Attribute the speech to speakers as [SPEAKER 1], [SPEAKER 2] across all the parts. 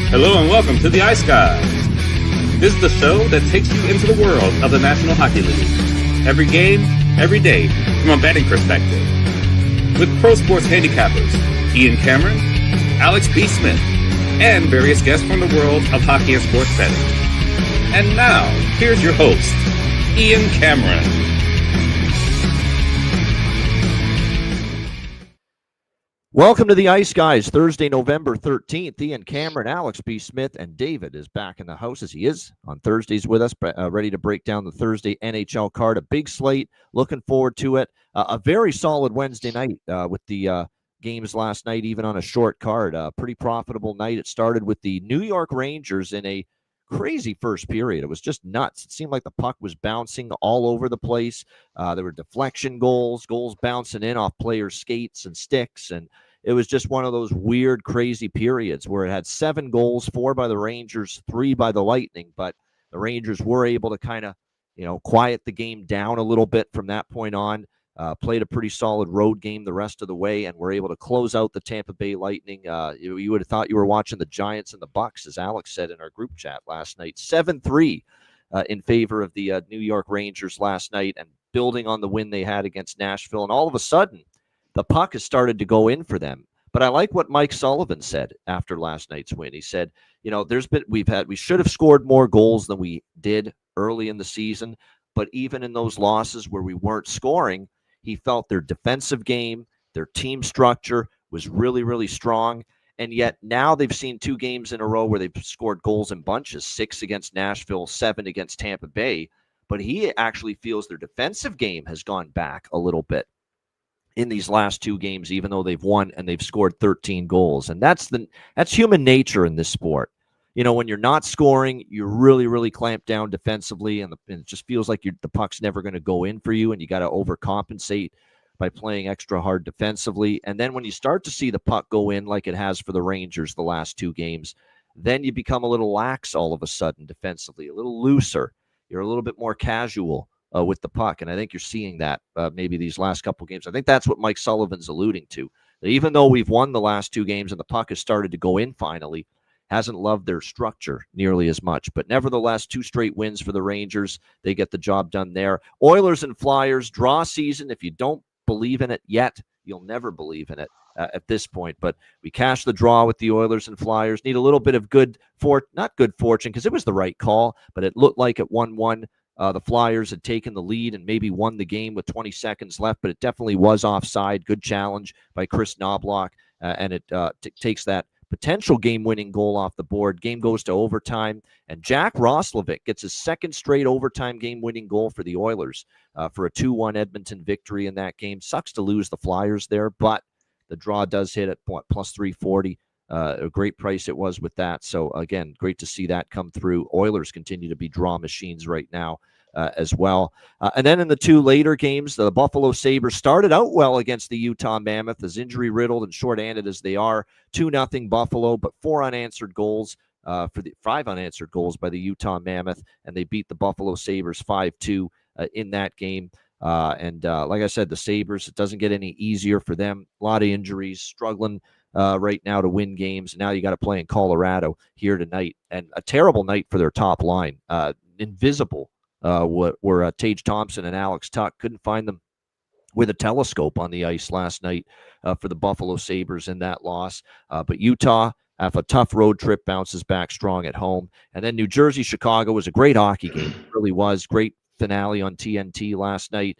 [SPEAKER 1] Hello and welcome to the Ice Guys. This is the show that takes you into the world of the National Hockey League. Every game, every day, from a betting perspective. With pro sports handicappers, Ian Cameron, Alex B. Smith, and various guests from the world of hockey and sports betting. And now, here's your host, Ian Cameron.
[SPEAKER 2] Welcome to the Ice Guys, Thursday, November 13th. Ian Cameron, Alex B. Smith, and David is back in the house as he is on Thursdays with us, ready to break down the Thursday NHL card. A big slate, looking forward to it. A very solid Wednesday night with the games last night, even on a short card. Pretty profitable night. It started with the New York Rangers in a crazy first period. It was just nuts. It seemed like the puck was bouncing all over the place. There were deflection goals bouncing in off players' skates and sticks, and it was just one of those weird, crazy periods where it had 7 goals, 4 by the Rangers, 3 by the Lightning, but the Rangers were able to kind of, quiet the game down a little bit from that point on. Played a pretty solid road game the rest of the way, and were able to close out the Tampa Bay Lightning. You would have thought you were watching the Giants and the Bucks, as Alex said in our group chat last night. 7-3 in favor of the New York Rangers last night, and building on the win they had against Nashville. And all of a sudden, the puck has started to go in for them. But I like what Mike Sullivan said after last night's win. He said, we should have scored more goals than we did early in the season. But even in those losses where we weren't scoring, he felt their defensive game, their team structure was really, really strong. And yet now they've seen 2 games in a row where they've scored goals in bunches, 6 against Nashville, 7 against Tampa Bay. But he actually feels their defensive game has gone back a little bit in these last 2 games, even though they've won and they've scored 13 goals. And that's human nature in this sport. When you're not scoring, you really, really clamp down defensively, and it just feels like the puck's never going to go in for you, and you got to overcompensate by playing extra hard defensively. And then when you start to see the puck go in like it has for the Rangers the last 2 games, then you become a little lax all of a sudden defensively, a little looser. You're a little bit more casual with the puck, and I think you're seeing that maybe these last couple games. I think that's what Mike Sullivan's alluding to. Even though we've won the last 2 games and the puck has started to go in finally, hasn't loved their structure nearly as much. But nevertheless, 2 straight wins for the Rangers. They get the job done there. Oilers and Flyers, draw season. If you don't believe in it yet, you'll never believe in it at this point. But we cashed the draw with the Oilers and Flyers. Need a little bit of not good fortune, because it was the right call, but it looked like it 1-1. The Flyers had taken the lead and maybe won the game with 20 seconds left, but it definitely was offside. Good challenge by Chris Knobloch, and it takes that potential game-winning goal off the board. Game goes to overtime, and Jack Roslovic gets his 2nd straight overtime game-winning goal for the Oilers for a 2-1 Edmonton victory in that game. Sucks to lose the Flyers there, but the draw does hit at plus 340. A great price it was with that. So, again, great to see that come through. Oilers continue to be draw machines right now as well. And then in the 2 later games, the Buffalo Sabres started out well against the Utah Mammoth, as injury-riddled and short-handed as they are. 2-0 Buffalo, but 4 unanswered goals for the 5 unanswered goals by the Utah Mammoth, and they beat the Buffalo Sabres 5-2 in that game. And like I said, the Sabres, it doesn't get any easier for them. A lot of injuries, struggling right now to win games. And now you got to play in Colorado here tonight, and a terrible night for their top line. Invisible were Tage Thompson and Alex Tuch. Couldn't find them with a telescope on the ice last night for the Buffalo Sabres in that loss. But Utah, after a tough road trip, bounces back strong at home. And then New Jersey, Chicago was a great hockey game. It really was. Great finale on TNT last night.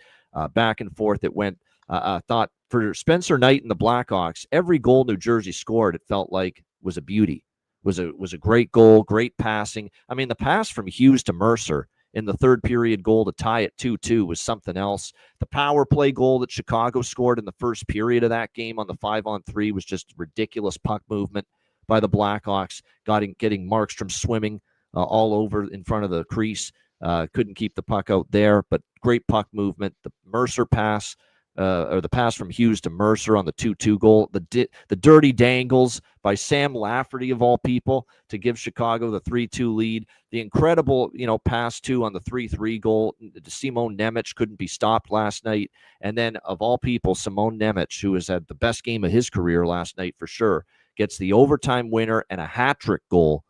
[SPEAKER 2] Back and forth it went. I thought for Spencer Knight and the Blackhawks, every goal New Jersey scored, it felt like was a beauty. Was a great goal, great passing. I mean, the pass from Hughes to Mercer in the 3rd period goal to tie it 2-2 was something else. The power play goal that Chicago scored in the 1st period of that game on the 5-on-3 was just ridiculous puck movement by the Blackhawks, getting Markstrom swimming all over in front of the crease. Couldn't keep the puck out there, but great puck movement. The Mercer pass, or the pass from Hughes to Mercer on the 2-2 goal, the dirty dangles by Sam Lafferty of all people to give Chicago the 3-2 lead. The incredible, pass too on the 3-3 goal. Simon Nemec couldn't be stopped last night. And then of all people, Simon Nemec, who has had the best game of his career last night for sure, gets the overtime winner and a hat trick goal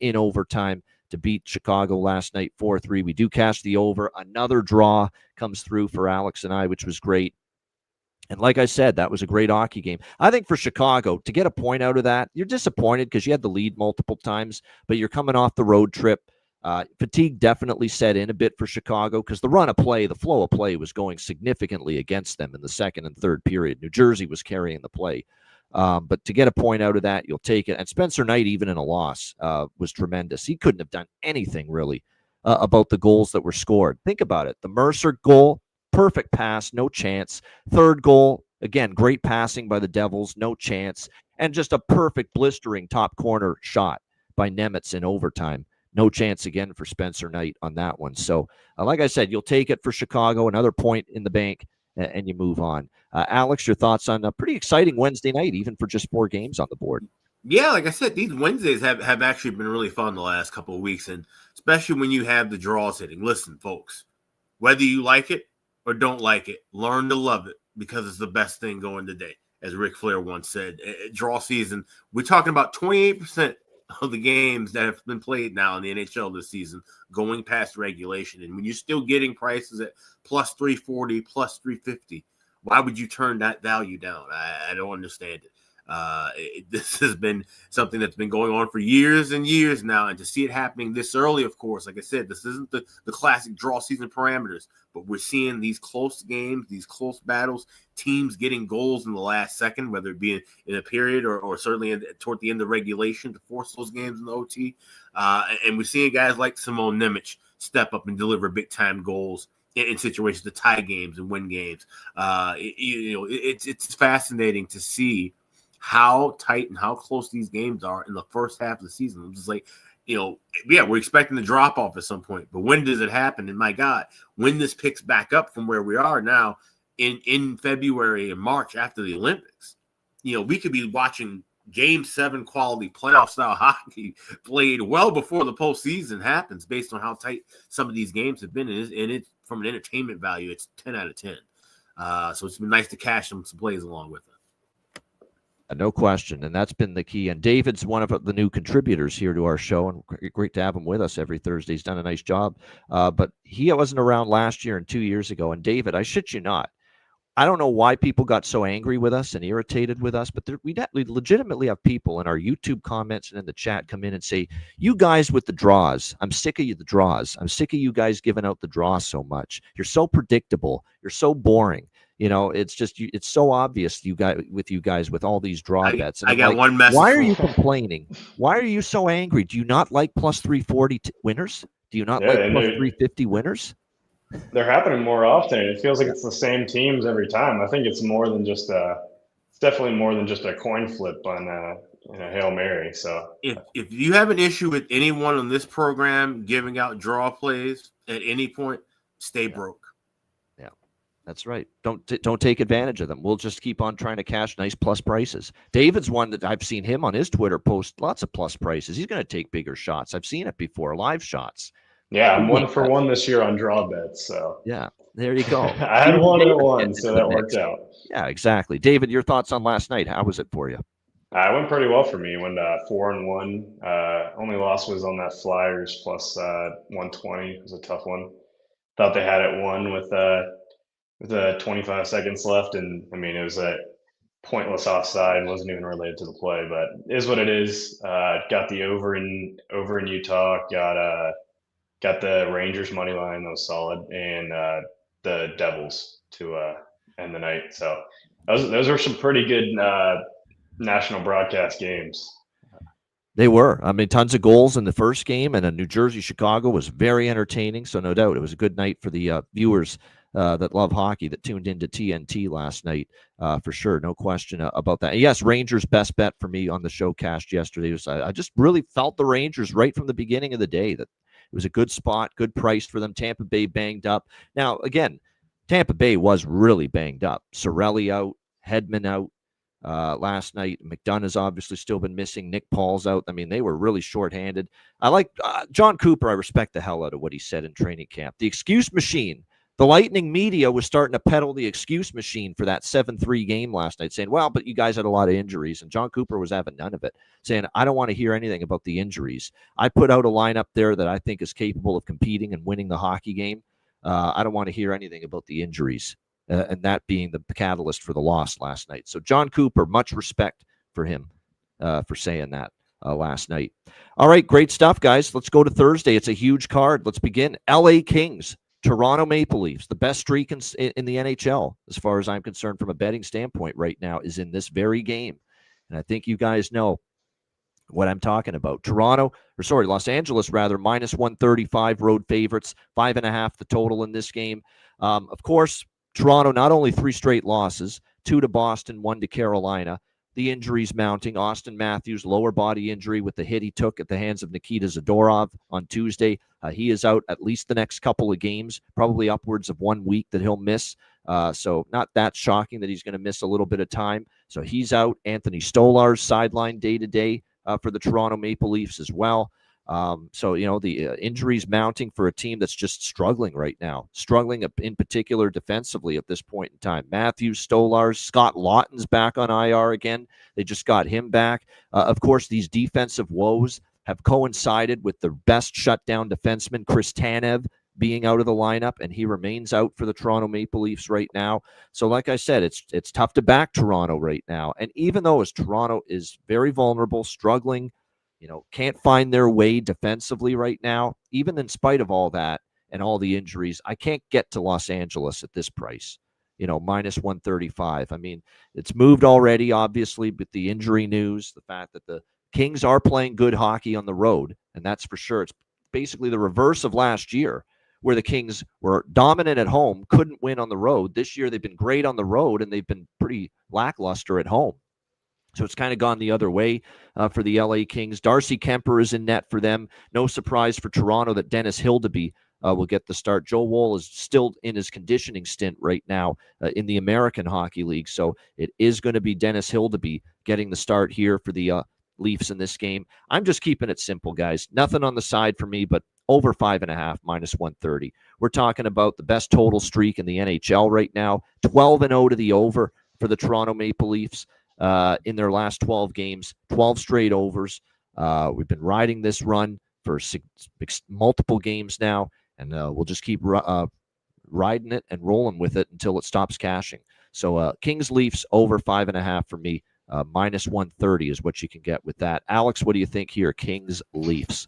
[SPEAKER 2] in overtime to beat Chicago last night 4-3. We do cash the over. Another draw comes through for Alex and I, which was great. And like I said, that was a great hockey game. I think for Chicago, to get a point out of that, you're disappointed because you had the lead multiple times, but you're coming off the road trip. Fatigue definitely set in a bit for Chicago because the run of play, the flow of play was going significantly against them in the second and third period. New Jersey was carrying the play. But to get a point out of that, you'll take it. And Spencer Knight, even in a loss, was tremendous. He couldn't have done anything really about the goals that were scored. Think about it. The Mercer goal, perfect pass, no chance. Third goal, again, great passing by the Devils, no chance. And just a perfect blistering top corner shot by Nemitz in overtime. No chance again for Spencer Knight on that one. So, like I said, you'll take it for Chicago, another point in the bank, and you move on. Alex, your thoughts on a pretty exciting Wednesday night, even for just 4 games on the board?
[SPEAKER 3] Yeah, like I said, these Wednesdays have actually been really fun the last couple of weeks, and especially when you have the draws hitting. Listen, folks, whether you like it or don't like it, learn to love it because it's the best thing going today. As Ric Flair once said, draw season, we're talking about 28% of the games that have been played now in the NHL this season going past regulation. And when you're still getting prices at plus 340, plus 350, why would you turn that value down? I don't understand it. This has been something that's been going on for years and years now, and to see it happening this early, of course, like I said, this isn't the classic draw season parameters, but we're seeing these close games, these close battles, teams getting goals in the last second, whether it be in a period or certainly toward the end of regulation to force those games in the OT. And we're seeing guys like Simon Nemec step up and deliver big-time goals in situations to tie games and win games. It's fascinating to see how tight and how close these games are in the first half of the season. I'm just like, we're expecting the drop off at some point, but when does it happen? And my God, when this picks back up from where we are now in February and March after the Olympics, we could be watching Game 7 quality playoff style hockey played well before the postseason happens, based on how tight some of these games have been. And it from an entertainment value, it's 10 out of 10. So it's been nice to cash some plays along with it.
[SPEAKER 2] No question, and that's been the key. And David's one of the new contributors here to our show, and great to have him with us every Thursday. He's done a nice job, but he wasn't around last year and 2 years ago. And David, I shit you not, I don't know why people got so angry with us and irritated with us, but we legitimately have people in our YouTube comments and in the chat come in and say, you guys with the draws, I'm sick of you, the draws. I'm sick of you guys giving out the draws so much. You're so predictable. You're so boring. It's just, it's so obvious you guys with all these draw bets. And
[SPEAKER 3] I got one message.
[SPEAKER 2] Why are you complaining? Why are you so angry? Do you not like plus 340 winners? Do you not like plus 350 winners?
[SPEAKER 4] They're happening more often. It feels like it's the same teams every time. I think it's more than just it's definitely more than just a coin flip on Hail Mary. So
[SPEAKER 3] if you have an issue with anyone on this program giving out draw plays at any point, stay broke.
[SPEAKER 2] That's right. Don't take advantage of them. We'll just keep on trying to cash nice plus prices. David's one that I've seen him on his Twitter post lots of plus prices. He's going to take bigger shots. I've seen it before, live shots.
[SPEAKER 4] Yeah, I'm 1 for 1 this year on draw bets. So
[SPEAKER 2] yeah, there you go.
[SPEAKER 4] I had one at one, so that worked out.
[SPEAKER 2] Yeah, exactly. David, your thoughts on last night? How was it for you?
[SPEAKER 4] It went pretty well for me. Went 4-1. Only loss was on that Flyers plus 120. It was a tough one. Thought they had it won with 25 seconds left, and I mean it was a pointless offside. Wasn't even related to the play, but it is what it is. Got the over in Utah. Got the Rangers money line, that was solid, and the Devils to end the night. So those are some pretty good national broadcast games.
[SPEAKER 2] They were. I mean, tons of goals in the first game, and New Jersey-Chicago was very entertaining. So no doubt it was a good night for the viewers that love hockey that tuned into TNT last night, for sure. No question about that. And yes, Rangers best bet for me on the show cast yesterday. I just really felt the Rangers right from the beginning of the day, that it was a good spot, good price for them. Tampa Bay banged up. Now, again, Tampa Bay was really banged up. Cirelli out, Hedman out last night. McDonough's obviously still been missing. Nick Paul's out. I mean, they were really shorthanded. I like John Cooper. I respect the hell out of what he said in training camp. The excuse machine The Lightning media was starting to peddle the excuse machine for that 7-3 game last night, saying, well, but you guys had a lot of injuries. And John Cooper was having none of it, saying, I don't want to hear anything about the injuries. I put out a lineup there that I think is capable of competing and winning the hockey game. I don't want to hear anything about the injuries, and that being the catalyst for the loss last night. So John Cooper, much respect for him for saying that last night. All right, great stuff, guys. Let's go to Thursday. It's a huge card. Let's begin. LA Kings, Toronto Maple Leafs, the best streak in the NHL, as far as I'm concerned from a betting standpoint right now, is in this very game. And I think you guys know what I'm talking about. Los Angeles, rather, minus 135 road favorites, 5.5 the total in this game. Of course, Toronto, not only 3 straight losses, 2 to Boston, 1 to Carolina. The injuries mounting. Austin Matthews, lower body injury with the hit he took at the hands of Nikita Zadorov on Tuesday. He is out at least the next couple of games, probably upwards of 1 week that he'll miss. So not that shocking that he's going to miss a little bit of time. So he's out. Anthony Stolarz sidelined day-to-day for the Toronto Maple Leafs as well. So, the injuries mounting for a team that's just struggling right now, struggling in particular defensively at this point in time. Matthews, Stolarz, Scott Lawton's back on IR again. They just got him back. Of course, these defensive woes have coincided with the best shutdown defenseman, Chris Tanev, being out of the lineup, and he remains out for the Toronto Maple Leafs right now. So like I said, it's tough to back Toronto right now. And even though Toronto is very vulnerable, struggling, can't find their way defensively right now, even in spite of all that and all the injuries, I can't get to Los Angeles at this price, minus 135. I mean, it's moved already, obviously, with the injury news, the fact that the Kings are playing good hockey on the road, and that's for sure. It's basically the reverse of last year, where the Kings were dominant at home, couldn't win on the road. This year, they've been great on the road, and they've been pretty lackluster at home. So it's kind of gone the other way for the LA Kings. Darcy Kemper is in net for them. No surprise for Toronto that Dennis Hildeby will get the start. Joe Woll is still in his conditioning stint right now in the American Hockey League. So it is going to be Dennis Hildeby getting the start here for the Leafs in this game. I'm just keeping it simple, guys. Nothing on the side for me, but over 5.5, minus 130. We're talking about the best total streak in the NHL right now. 12-0 to the over for the Toronto Maple Leafs. In their last 12 games, 12 straight overs. We've been riding this run for multiple games now, and we'll just keep riding it and rolling with it until it stops cashing. So Kings Leafs over 5.5 for me. Minus 130 is what you can get with that. Alex, what do you think here? Kings Leafs.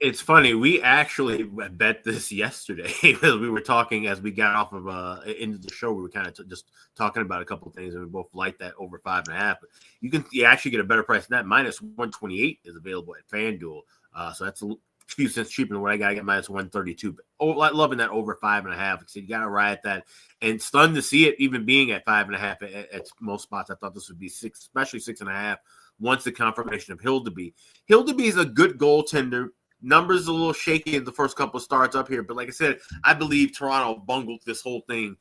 [SPEAKER 3] It's funny. We actually bet this yesterday because we were talking as we got off of into the show. We were kind of just talking about a couple of things, and we both liked that over 5.5. But you actually get a better price than that. Minus 128 is available at FanDuel, so that's a few cents cheaper than what I got. I get minus 132. But loving that over 5.5. So you got to ride that, and stunned to see it even being at 5.5 at most spots. I thought this would be 6, especially 6.5. Once the confirmation of Hildeby. Hildeby is a good goaltender. Numbers a little shaky in the first couple of starts up here, but like I said, I believe Toronto bungled this whole thing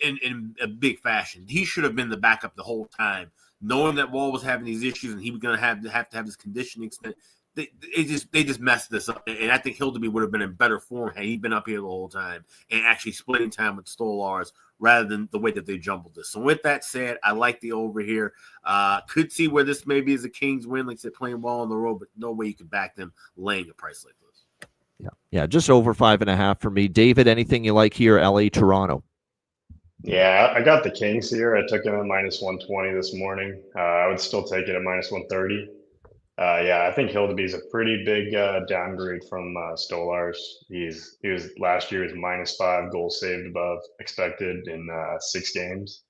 [SPEAKER 3] in a big fashion. He should have been the backup the whole time, knowing that Wall was having these issues and he was going to have this conditioning extent. They just messed this up, and I think Hildeby would have been in better form had he been up here the whole time and actually splitting time with Stolarz rather than the way that they jumbled this. So with that said, I like the over here. Could see where this maybe is a Kings win, like I said, playing well on the road, but no way you could back them laying a price like this.
[SPEAKER 2] Yeah, just over 5.5 for me. David, anything you like here? LA, Toronto.
[SPEAKER 4] Yeah, I got the Kings here. I took him at minus 120 this morning. I would still take it at minus 130. I think Hildeby's a pretty big downgrade from Stolarz. He was last year was minus 5 goals saved above expected in 6 games.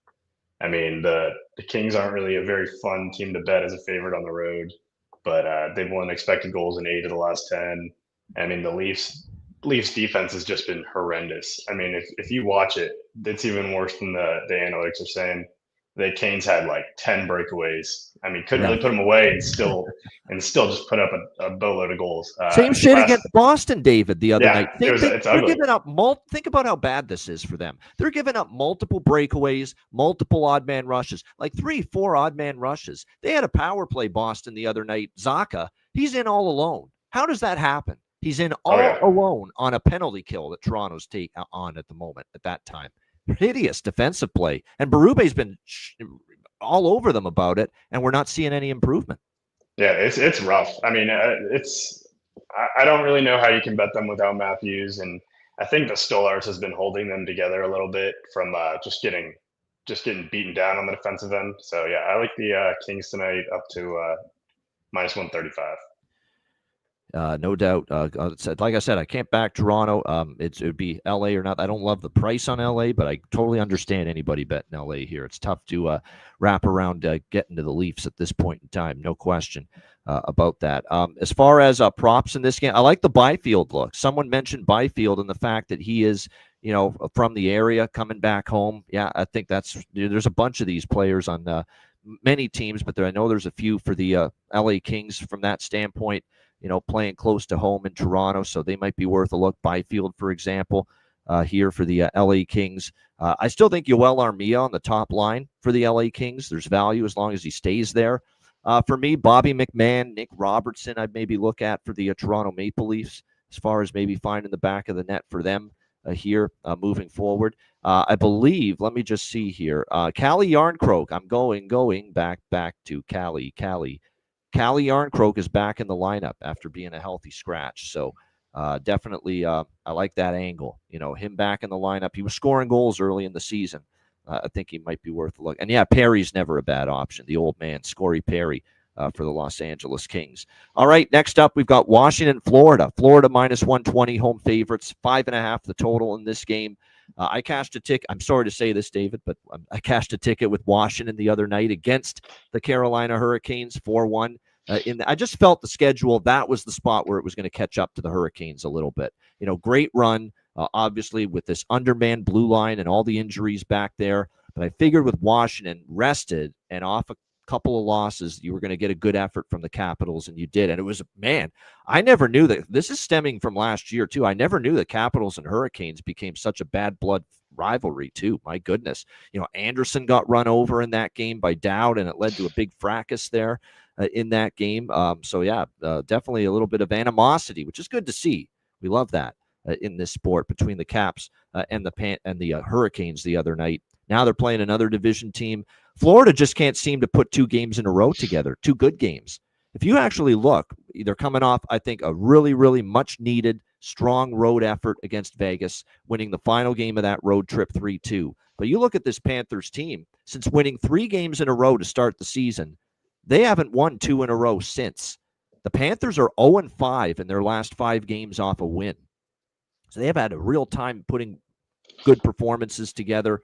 [SPEAKER 4] I mean, the Kings aren't really a very fun team to bet as a favorite on the road, but they've won expected goals in 8 of the last 10. I mean, the Leafs defense has just been horrendous. I mean, if you watch it, it's even worse than the analytics are saying. The Canes had like 10 breakaways. I mean, couldn't really put them away and still just put up a boatload of goals.
[SPEAKER 2] Same shit against Boston, David, the other night.
[SPEAKER 4] It's
[SPEAKER 2] they're
[SPEAKER 4] ugly.
[SPEAKER 2] giving up think about how bad this is for them. They're giving up multiple breakaways, multiple odd man rushes, like 3-4 odd man rushes. They had a power play Boston the other night. Zaka, he's in all alone. How does that happen? He's in
[SPEAKER 4] Oh,
[SPEAKER 2] all
[SPEAKER 4] yeah.
[SPEAKER 2] alone on a penalty kill that Toronto's on at the moment at that time. Hideous defensive play. And Berube's been all over them about it, and we're not seeing any improvement.
[SPEAKER 4] Yeah, it's rough. I mean, I don't really know how you can bet them without Matthews, and I think the Stolars has been holding them together a little bit from just getting beaten down on the defensive end. So yeah, I like the Kings tonight up to minus 135.
[SPEAKER 2] No doubt. Like I said, I can't back Toronto. It would be LA or not. I don't love the price on LA, but I totally understand anybody betting LA here. It's tough to wrap around getting to the Leafs at this point in time. No question about that. As far as props in this game, I like the Byfield look. Someone mentioned Byfield and the fact that he is, from the area coming back home. Yeah, I think there's a bunch of these players on many teams, but I know there's a few for the LA Kings from that standpoint. Playing close to home in Toronto, so they might be worth a look. Byfield, for example, here for the LA Kings. I still think Yoel Armia on the top line for the LA Kings. There's value as long as he stays there. For me, Bobby McMahon, Nick Robertson, I'd maybe look at for the Toronto Maple Leafs as far as maybe finding the back of the net for them here moving forward. I believe, let me just see here. Calle Yarncroke, I'm going back to Calle. Calle Yarncroke is back in the lineup after being a healthy scratch. So definitely I like that angle. Him back in the lineup. He was scoring goals early in the season. I think he might be worth a look. And yeah, Perry's never a bad option. The old man, Scory Perry for the Los Angeles Kings. All right, next up, we've got Washington, Florida. Florida minus 120 home favorites, 5.5 the total in this game. I cashed a ticket. I'm sorry to say this, David, but I cashed a ticket with Washington the other night against the Carolina Hurricanes, 4-1. I just felt the schedule, that was the spot where it was going to catch up to the Hurricanes a little bit. Great run, obviously, with this undermanned blue line and all the injuries back there. But I figured with Washington rested and off a couple of losses, you were going to get a good effort from the Capitals, and you did. And it was, man, I never knew that. This is stemming from last year, too. I never knew that Capitals and Hurricanes became such a bad blood rivalry, too. My goodness. Anderson got run over in that game by Dowd, and it led to a big fracas there in that game. So, yeah, definitely a little bit of animosity, which is good to see. We love that in this sport between the Caps and the Hurricanes the other night. Now they're playing another division team. Florida just can't seem to put 2 games in a row together, 2 good games. If you actually look, they're coming off, I think, a really, really much needed, strong road effort against Vegas, winning the final game of that road trip 3-2. But you look at this Panthers team, since winning 3 games in a row to start the season, they haven't won 2 in a row since. The Panthers are 0-5 in their last 5 games off a win. So they have had a real time putting good performances together.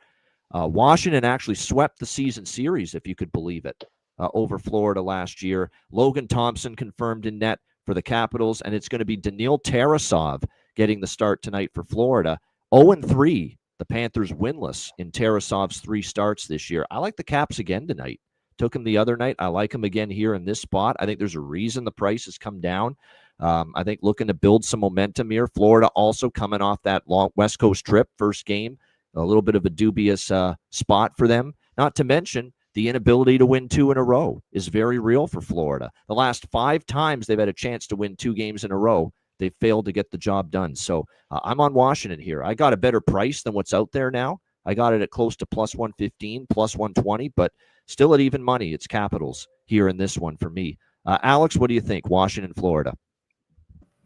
[SPEAKER 2] Washington actually swept the season series, if you could believe it, over Florida last year. Logan Thompson confirmed in net for the Capitals, and it's going to be Daniil Tarasov getting the start tonight for Florida. 0-3, the Panthers winless in Tarasov's 3 starts this year. I like the Caps again tonight. Took him the other night. I like him again here in this spot. I think there's a reason the price has come down. I think looking to build some momentum here. Florida also coming off that long West Coast trip, first game. A little bit of a dubious spot for them. Not to mention the inability to win 2 in a row is very real for Florida. The last 5 times they've had a chance to win 2 games in a row, they've failed to get the job done. So I'm on Washington here. I got a better price than what's out there now. I got it at close to plus 115, plus 120, but still at even money. It's Capitals here in this one for me. Alex, what do you think? Washington, Florida.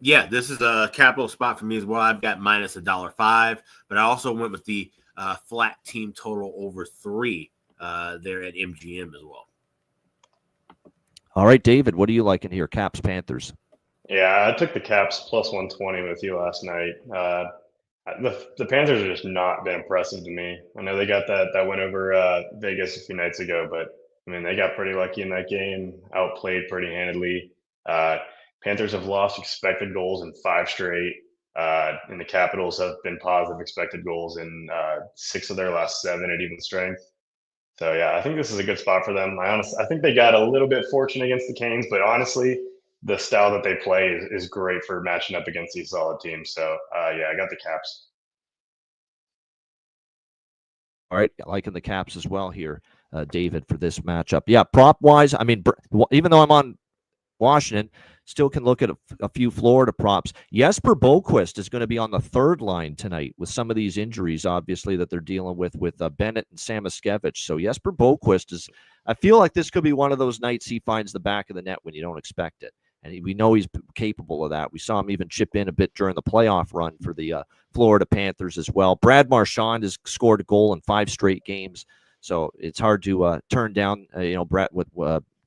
[SPEAKER 3] Yeah, this is a capital spot for me as well. I've got minus $1.05, but I also went with the flat team total over 3 there at MGM as well.
[SPEAKER 2] All right, David, what do you like in here? Caps, Panthers.
[SPEAKER 4] Yeah, I took the Caps plus 120 with you last night. The Panthers have just not been impressive to me. I know they got that win over Vegas a few nights ago, but I mean, they got pretty lucky in that game, outplayed pretty handedly. Panthers have lost expected goals in 5 straight, and the Capitals have been positive expected goals in 6 of their last 7 at even strength. So yeah, I think this is a good spot for them. I think they got a little bit fortunate against the Canes, but honestly, the style that they play is great for matching up against these solid teams. So yeah, I got the Caps.
[SPEAKER 2] All right, liking the Caps as well here, David, for this matchup. Yeah, prop wise, I mean, even though I'm on Washington, still can look at a few Florida props. Jesper Boquist is going to be on the third line tonight with some of these injuries, obviously, that they're dealing with Bennett and Samoskevich. So Jesper Boquist is, I feel like this could be one of those nights he finds the back of the net when you don't expect it. And we know he's capable of that. We saw him even chip in a bit during the playoff run for the Florida Panthers as well. Brad Marchand has scored a goal in 5 straight games. So it's hard to turn down, Brett with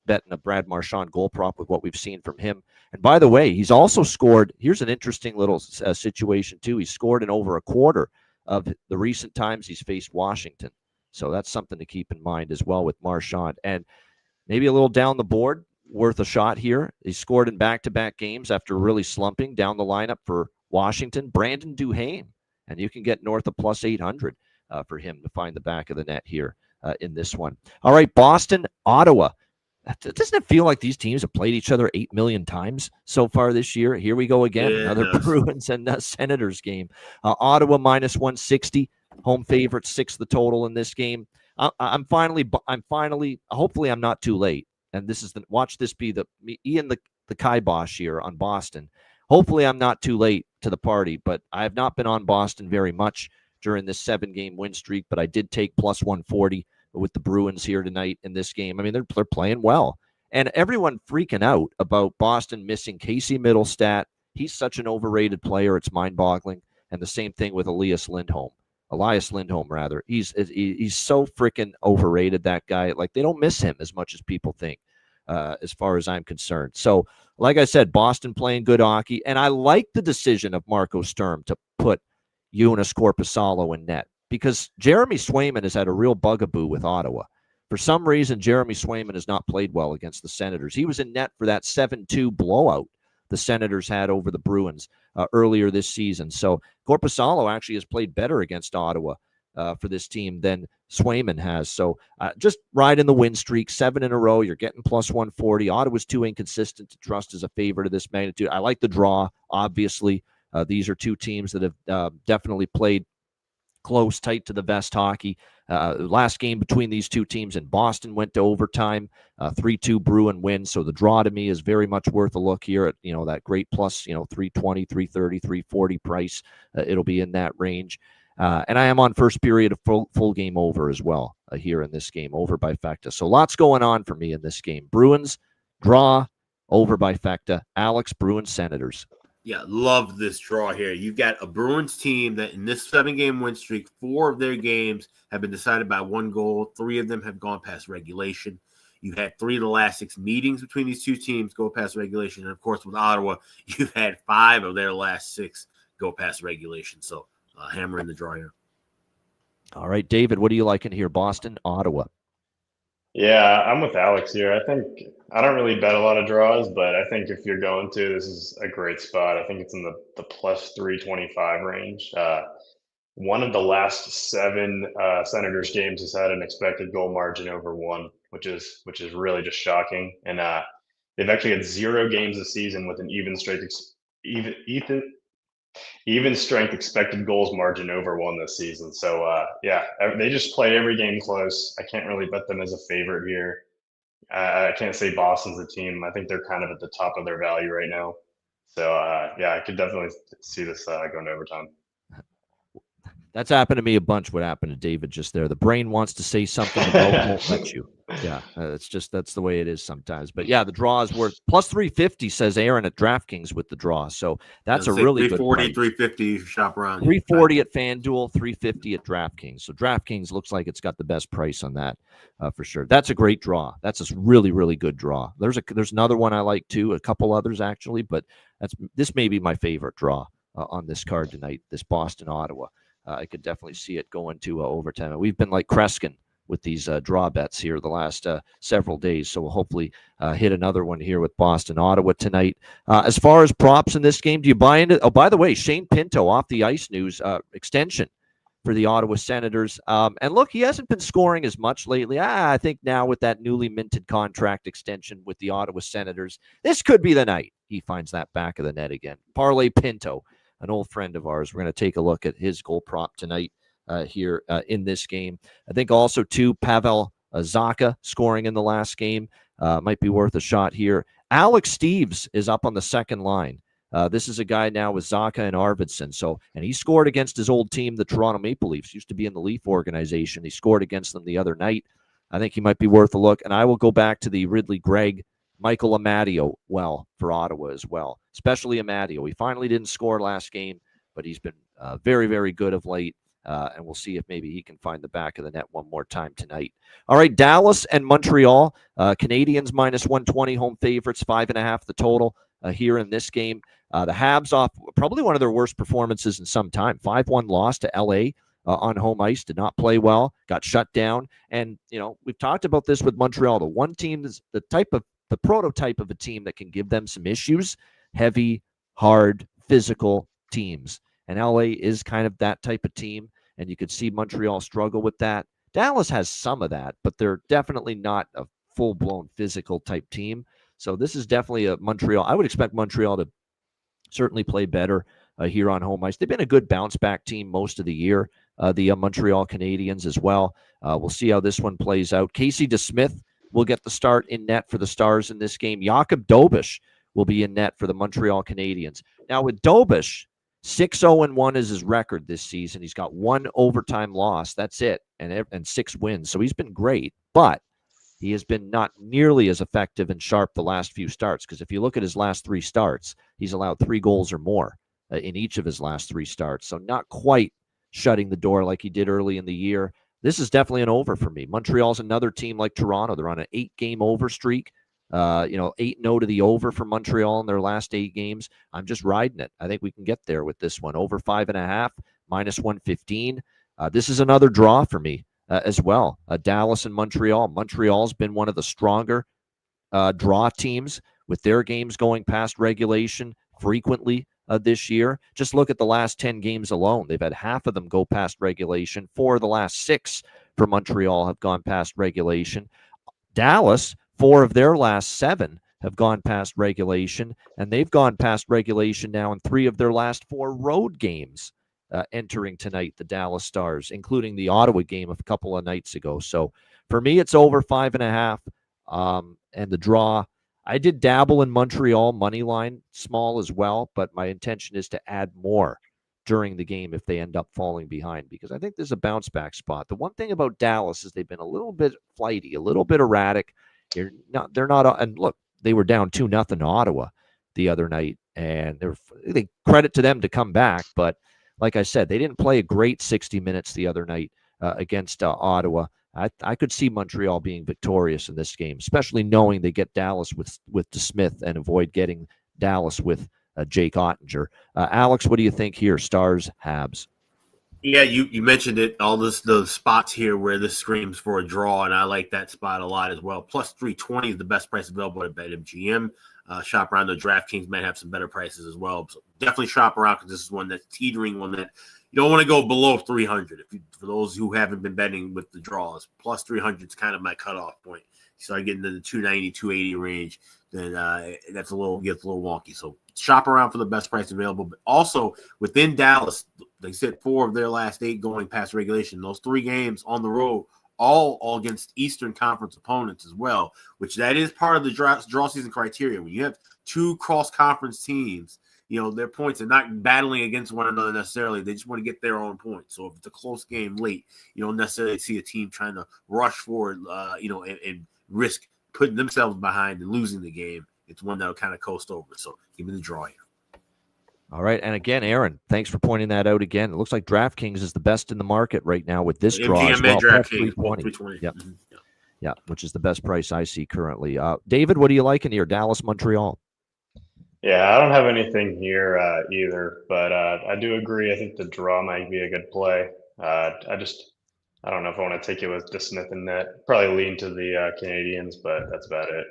[SPEAKER 2] betting a Brad Marchand goal prop with what we've seen from him. And by the way, he's also scored. Here's an interesting little situation too. He's scored in over a quarter of the recent times he's faced Washington. So that's something to keep in mind as well with Marchand. And maybe a little down the board, worth a shot here. He scored in back-to-back games after really slumping down the lineup for Washington. Brandon Duhaime, and you can get north of plus 800 for him to find the back of the net here in this one. All right, Boston, Ottawa. Doesn't it feel like these teams have played each other 8 million times so far this year? Here we go again, another Bruins and Senators game. Ottawa minus 160, home favorite, 6 the total in this game. I'm finally, hopefully I'm not too late. And this is watch this be Ian the kibosh here on Boston. Hopefully I'm not too late to the party, but I have not been on Boston very much during this 7-game win streak, but I did take plus 140 with the Bruins here tonight in this game. I mean, they're playing well. And everyone freaking out about Boston missing Casey Middlestat. He's such an overrated player, it's mind-boggling. And the same thing with Elias Lindholm, rather. He's so freaking overrated, that guy. Like, they don't miss him as much as people think, as far as I'm concerned. So, like I said, Boston playing good hockey, and I like the decision of Marco Sturm to put Joonas Korpisalo in net, because Jeremy Swayman has had a real bugaboo with Ottawa. For some reason, Jeremy Swayman has not played well against the Senators. He was in net for that 7-2 blowout the Senators had over the Bruins earlier this season. So Korpisalo actually has played better against Ottawa for this team than Swayman has. So just ride in the win streak, 7 in a row. You're getting plus 140. Ottawa's too inconsistent to trust as a favorite of this magnitude. I like the draw, obviously. These are two teams that have definitely played close, tight to the vest hockey. Last game between these two teams in Boston went to overtime, 3-2 Bruin win. So the draw to me is very much worth a look here at, that great plus, 320, 330, 340 price. It'll be in that range. And I am on first period of full game over as well here in this game, over by Fecta. So lots going on for me in this game. Bruins, draw, over by Fecta. Alex, Bruins, Senators.
[SPEAKER 3] Yeah, love this draw here. You've got a Bruins team that in this 7-game win streak, 4 of their games have been decided by 1 goal. 3 of them have gone past regulation. You've had 3 of the last 6 meetings between these two teams go past regulation. And, of course, with Ottawa, you've had 5 of their last 6 go past regulation. So, hammer in the draw here.
[SPEAKER 2] All right, David, what are you liking here? Boston, Ottawa.
[SPEAKER 4] Yeah, I'm with Alex here. I think I don't really bet a lot of draws, but I think if you're going to, this is a great spot. I think it's in the plus 325 range. One of the last 7 Senators games has had an expected goal margin over 1, which is really just shocking. And they've actually had 0 games this season with an even strength expected goals margin over 1 this season. So yeah, they just play every game close. I can't really bet them as a favorite here. I can't say Boston's a team. I think they're kind of at the top of their value right now. So yeah, I could definitely see this going to overtime.
[SPEAKER 2] That's happened to me a bunch. What happened to David just there? The brain wants to say something, but won't let you. Yeah, that's the way it is sometimes. But yeah, the draw is worth plus 350, says Aaron at DraftKings with the draw. So that's a really good
[SPEAKER 3] 340, 350 shop around.
[SPEAKER 2] 340 at FanDuel, 350 at DraftKings. So DraftKings looks like it's got the best price on that for sure. That's a great draw. That's a really, really good draw. There's another one I like too, a couple others actually, but this may be my favorite draw on this card tonight, this Boston Ottawa. I could definitely see it going to overtime. And we've been like Kreskin with these draw bets here the last several days. So we'll hopefully hit another one here with Boston, Ottawa tonight. As far as props in this game, do you buy into? Oh, by the way, Shane Pinto off the ice news extension for the Ottawa Senators. And look, he hasn't been scoring as much lately. I think now with that newly minted contract extension with the Ottawa Senators, this could be the night he finds that back of the net again. Parlay Pinto, an old friend of ours. We're going to take a look at his goal prop tonight here in this game. I think also, too, Pavel Zacha scoring in the last game might be worth a shot here. Alex Steves is up on the second line. This is a guy now with Zacha and Arvidsson. And he scored against his old team, the Toronto Maple Leafs. Used to be in the Leaf organization. He scored against them the other night. I think he might be worth a look. And I will go back to the Ridley Gregg, Michael Amadio for Ottawa as well, especially Amadio. He finally didn't score last game, but he's been very, very good of late. And we'll see if maybe he can find the back of the net one more time tonight. All right, Dallas and Montreal. Canadiens minus 120, home favorites, 5.5 the total here in this game. The Habs off probably one of their worst performances in some time. 5-1 loss to LA on home ice. Did not play well. Got shut down. And, we've talked about this with Montreal. The one team is the prototype of a team that can give them some issues. Heavy, hard, physical teams. And LA is kind of that type of team. And you could see Montreal struggle with that. Dallas has some of that, but they're definitely not a full-blown physical type team. So this is definitely a Montreal. I would expect Montreal to certainly play better here on home ice. They've been a good bounce-back team most of the year, the Montreal Canadiens as well. We'll see how this one plays out. Casey DeSmith will get the start in net for the Stars in this game. Jakub Dobeš will be in net for the Montreal Canadiens. Now with Dobeš, 6-0-1 is his record this season. He's got one overtime loss. That's it, and 6 wins. So he's been great, but he has been not nearly as effective and sharp the last few starts, because if you look at his last 3 starts, he's allowed 3 goals or more in each of his last 3 starts. So not quite shutting the door like he did early in the year. This is definitely an over for me. Montreal's another team like Toronto. They're on an 8-game over streak. 8-0 to the over for Montreal in their last 8 games. I'm just riding it. I think we can get there with this one. Over 5.5, minus 115. This is another draw for me as well. Dallas and Montreal. Montreal's been one of the stronger draw teams with their games going past regulation frequently this year. Just look at the last 10 games alone. They've had half of them go past regulation. 4 of the last 6 for Montreal have gone past regulation. Dallas, 4 of their last 7 have gone past regulation, and they've gone past regulation now in 3 of their last 4 road games entering tonight, the Dallas Stars, including the Ottawa game a couple of nights ago. So for me, it's over 5.5, and the draw. I did dabble in Montreal money line small as well, but my intention is to add more during the game if they end up falling behind, because I think there's a bounce back spot. The one thing about Dallas is they've been a little bit flighty, a little bit erratic. They're not, and look, they were down 2-0 to Ottawa the other night, and they credit to them to come back. But like I said, they didn't play a great 60 minutes the other night against Ottawa. I could see Montreal being victorious in this game, especially knowing they get Dallas with DeSmith and avoid getting Dallas with Jake Ottinger. Alex, what do you think here? Stars, Habs.
[SPEAKER 3] Yeah, you mentioned it. All the spots here where this screams for a draw, and I like that spot a lot as well. Plus 320 is the best price available at BetMGM. Shop around. The DraftKings might have some better prices as well. So definitely shop around, because this is one that's teetering, one that you don't want to go below 300. For those who haven't been betting with the draws, plus 300 is kind of my cutoff point. You start getting to the 290, 280 range, then gets a little wonky. So shop around for the best price available. But also within Dallas, they said 4 of their last 8 going past regulation. Those 3 games on the road, all against Eastern Conference opponents as well, which that is part of the draw season criteria. When you have 2 cross-conference teams, their points are not battling against one another necessarily. They just want to get their own points. So if it's a close game late, you don't necessarily see a team trying to rush forward, and risk putting themselves behind and losing the game. It's one that'll kind of coast over. So give me the draw here.
[SPEAKER 2] All right. And again, Aaron, thanks for pointing that out again. It looks like DraftKings is the best in the market right now with this draw as well.
[SPEAKER 3] DraftKings, 320.
[SPEAKER 2] Yep. Mm-hmm. Yeah, which is the best price I see currently. David, what are you liking here? Dallas, Montreal.
[SPEAKER 4] Yeah, I don't have anything here either, but I do agree. I think the draw might be a good play. I don't know if I want to take it with DeSmith and net. Probably lean to the Canadiens, but that's about it.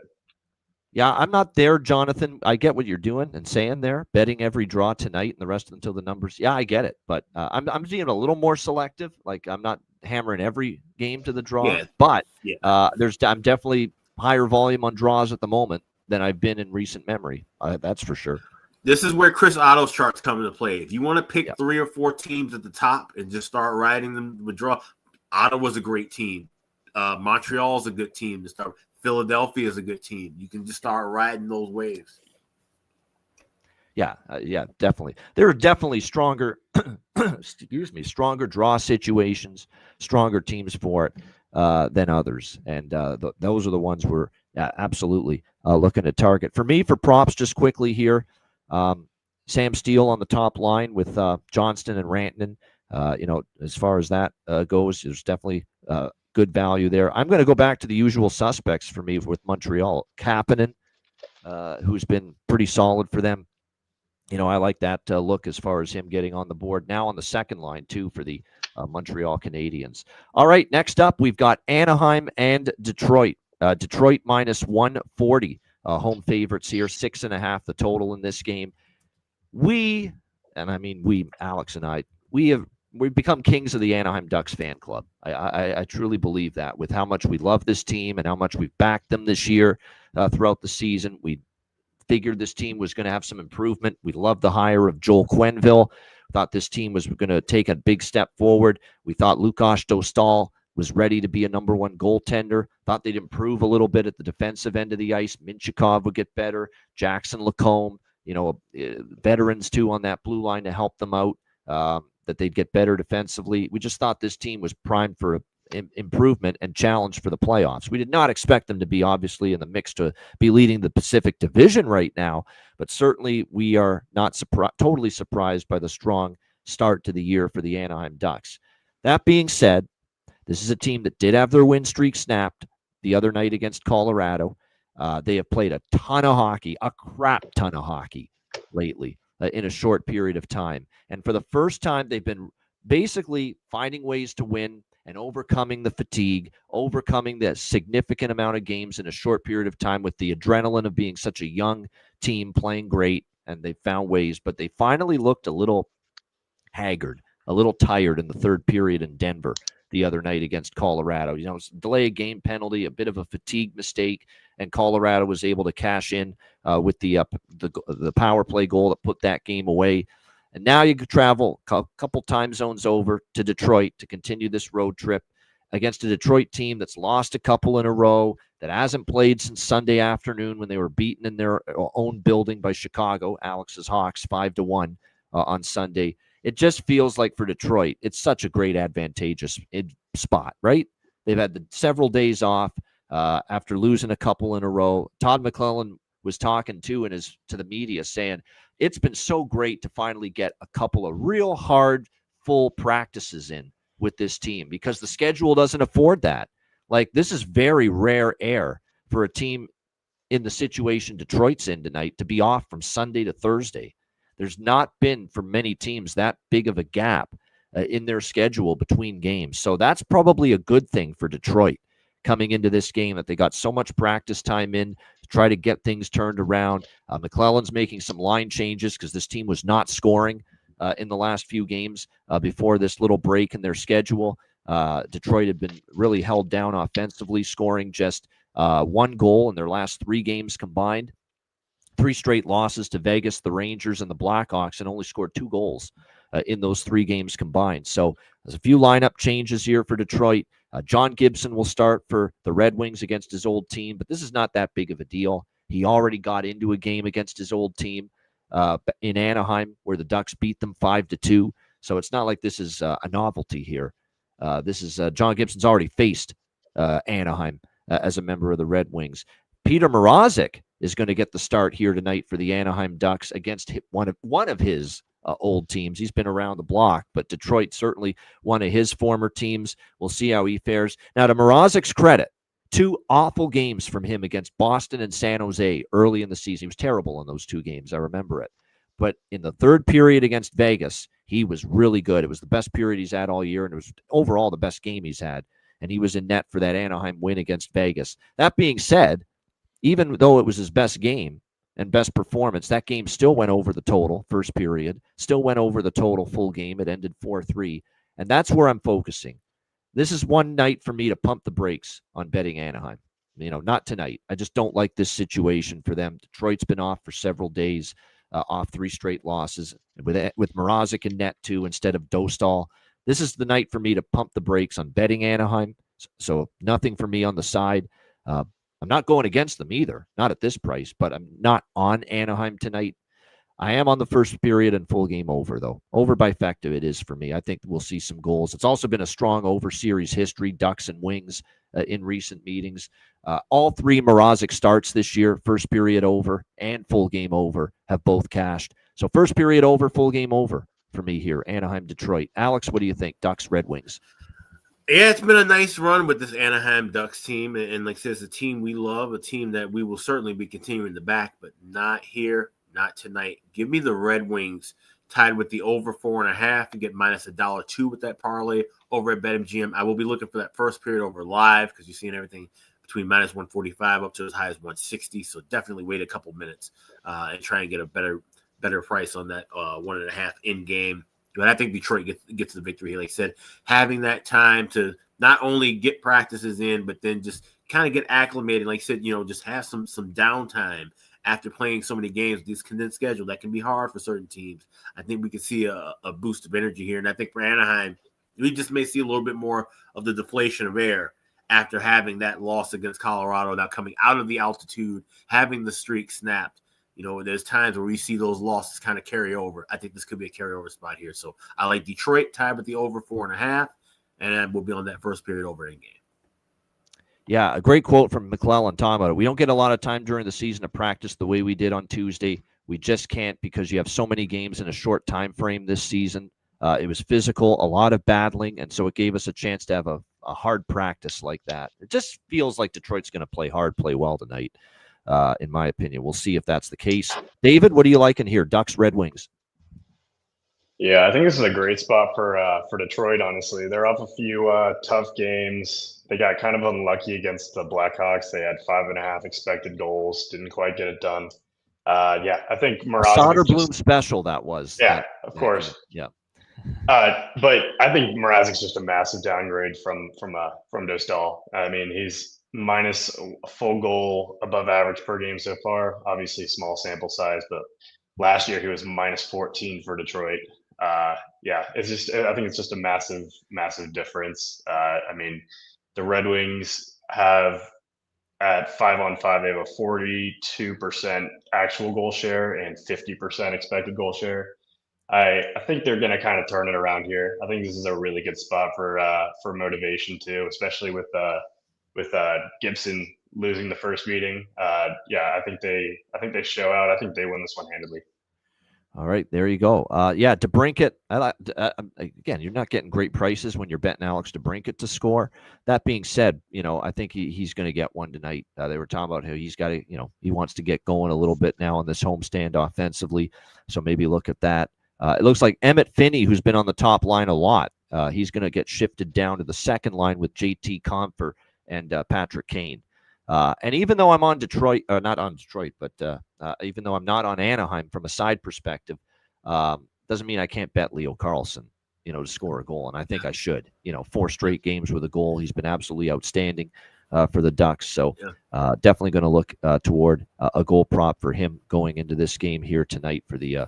[SPEAKER 2] Yeah, I'm not there, Jonathan. I get what you're doing and saying there, betting every draw tonight and the rest until the numbers. Yeah, I get it, but I'm being a little more selective. Like, I'm not hammering every game to the draw, but I'm definitely higher volume on draws at the moment than I've been in recent memory. That's for sure.
[SPEAKER 3] This is where Chris Otto's charts come into play. If you want to pick 3 or 4 teams at the top and just start riding them with draw, Ottawa's a great team. Montreal's a good team to start. Philadelphia is a good team. You can just start riding those waves.
[SPEAKER 2] Yeah, definitely. There are definitely stronger, stronger draw situations, stronger teams for it than others, and those are the ones we're absolutely looking to target. For me, for props, just quickly here, Sam Steele on the top line with Johnston and Rantanen. As far as that goes, there's definitely good value there. I'm going to go back to the usual suspects for me with Montreal. Kapanen, who's been pretty solid for them. I like that look as far as him getting on the board now on the second line, too, for the Montreal Canadiens. All right, next up, we've got Anaheim and Detroit. Detroit minus 140, home favorites here, 6.5 the total in this game. Alex and I, we've become kings of the Anaheim Ducks fan club. I truly believe that with how much we love this team and how much we've backed them this year throughout the season. We figured this team was going to have some improvement. We loved the hire of Joel Quenneville. Thought this team was going to take a big step forward. We thought Lukas Dostal was ready to be a number one goaltender. Thought they'd improve a little bit at the defensive end of the ice. Minchikov would get better. Jackson Lacombe, veterans too on that blue line to help them out, that they'd get better defensively. We just thought this team was primed for improvement and challenge for the playoffs. We did not expect them to be obviously in the mix to be leading the Pacific Division right now, but certainly we are not totally surprised by the strong start to the year for the Anaheim Ducks. That being said, this is a team that did have their win streak snapped the other night against Colorado. They have played a ton of hockey, a crap ton of hockey lately in a short period of time. And for the first time, they've been basically finding ways to win and overcoming the fatigue, overcoming the significant amount of games in a short period of time with the adrenaline of being such a young team playing great, and they found ways, but they finally looked a little haggard, a little tired in the third period in Denver the other night against Colorado. Delay a game penalty, a bit of a fatigue mistake, and Colorado was able to cash in with the power play goal that put that game away. And now you could travel a couple time zones over to Detroit to continue this road trip against a Detroit team that's lost a couple in a row, that hasn't played since Sunday afternoon when they were beaten in their own building by Chicago, Alex's Hawks, 5-1 on Sunday. It just feels like for Detroit, it's such a great advantageous spot, right? They've had several days off after losing a couple in a row. Todd McClellan was talking to the media saying, it's been so great to finally get a couple of real hard, full practices in with this team because the schedule doesn't afford that. Like, this is very rare air for a team in the situation Detroit's in tonight to be off from Sunday to Thursday. There's not been for many teams that big of a gap in their schedule between games. So that's probably a good thing for Detroit coming into this game, that they got so much practice time in to try to get things turned around. McClellan's making some line changes because this team was not scoring in the last few games before this little break in their schedule. Detroit had been really held down offensively, scoring just one goal in their last 3 games combined. 3 straight losses to Vegas, the Rangers, and the Blackhawks, and only scored 2 goals in those 3 games combined. So there's a few lineup changes here for Detroit. John Gibson will start for the Red Wings against his old team, but this is not that big of a deal. He already got into a game against his old team in Anaheim where the Ducks beat them 5-2. So it's not like this is a novelty here. This is John Gibson's already faced Anaheim as a member of the Red Wings. Peter Mrazek is going to get the start here tonight for the Anaheim Ducks against one of his old teams. He's been around the block, but Detroit certainly one of his former teams. We'll see how he fares. Now, to Mrazek's credit, 2 awful games from him against Boston and San Jose early in the season. He was terrible in those 2 games. I remember it. But in the third period against Vegas, he was really good. It was the best period he's had all year, and it was overall the best game he's had. And he was in net for that Anaheim win against Vegas. That being said, even though it was his best game and best performance, that game still went over the total first period, still went over the total full game. It ended 4-3. And that's where I'm focusing. This is one night for me to pump the brakes on betting Anaheim. Not tonight. I just don't like this situation for them. Detroit's been off for several days, off 3 straight losses with Mrazek in net too instead of Dostal. This is the night for me to pump the brakes on betting Anaheim. So nothing for me on the side. I'm not going against them either, not at this price, but I'm not on Anaheim tonight. I am on the first period and full game over, though. Over by factor it is for me. I think we'll see some goals. It's also been a strong over series history, Ducks and Wings in recent meetings. All three Mrazek starts this year, first period over and full game over, have both cashed. So first period over, full game over for me here, Anaheim, Detroit. Alex, what do you think? Ducks, Red Wings.
[SPEAKER 3] Yeah, it's been a nice run with this Anaheim Ducks team. And like I said, it's a team we love, a team that we will certainly be continuing to back, but not here. Not tonight. Give me the Red Wings tied with the over 4.5 and get minus $1.02 with that parlay over at BetMGM. I will be looking for that first period over live because you're seeing everything between minus 145 up to as high as 160. So definitely wait a couple minutes and try and get a better price on that 1.5 in game. But I think Detroit gets the victory. Like I said, having that time to not only get practices in, but then just kind of get acclimated. Like I said, just have some downtime after playing so many games with this condensed schedule. That can be hard for certain teams. I think we could see a boost of energy here. And I think for Anaheim, we just may see a little bit more of the deflation of air after having that loss against Colorado, now coming out of the altitude, having the streak snapped. There's times where we see those losses kind of carry over. I think this could be a carryover spot here. So I like Detroit tied with the over 4.5, and we'll be on that first period over in game.
[SPEAKER 2] Yeah, a great quote from McClellan talking about it. We don't get a lot of time during the season to practice the way we did on Tuesday. We just can't because you have so many games in a short time frame this season. It was physical, a lot of battling, and so it gave us a chance to have a hard practice like that. It just feels like Detroit's going to play hard, play well tonight, in my opinion. We'll see if that's the case. David, what are you liking here? Ducks, Red Wings.
[SPEAKER 4] Yeah, I think this is a great spot for Detroit, honestly. They're up a few tough games. They got kind of unlucky against the Blackhawks. They had 5.5 expected goals, didn't quite get it done. I think Mrazek
[SPEAKER 2] Soderblom special that was.
[SPEAKER 4] Yeah, of course.
[SPEAKER 2] Yeah.
[SPEAKER 4] But I think Mrazek's just a massive downgrade from Dostal. I mean, he's minus a full goal above average per game so far. Obviously, small sample size, but last year he was minus 14 for Detroit. It's just, I think it's just a massive difference. I mean, the Red Wings have at 5-on-5, they have a 42% actual goal share and 50% expected goal share. I think they're going to kind of turn it around here. I think this is a really good spot for motivation too, especially with Gibson losing the first meeting. I think they show out. I think they win this one handedly.
[SPEAKER 2] All right, there you go. DeBrincat. Again, you're not getting great prices when you're betting Alex DeBrincat to score. That being said, I think he's going to get one tonight. They were talking about how he's got to, he wants to get going a little bit now on this homestand offensively. So maybe look at that. It looks like Emmett Finney, who's been on the top line a lot, he's going to get shifted down to the second line with JT Compher and Patrick Kane. And even though I'm on Detroit, not on Detroit, but even though I'm not on Anaheim from a side perspective, doesn't mean I can't bet Leo Carlsson, to score a goal. And I think I should. 4 straight games with a goal. He's been absolutely outstanding for the Ducks. So definitely going to look toward a goal prop for him going into this game here tonight for the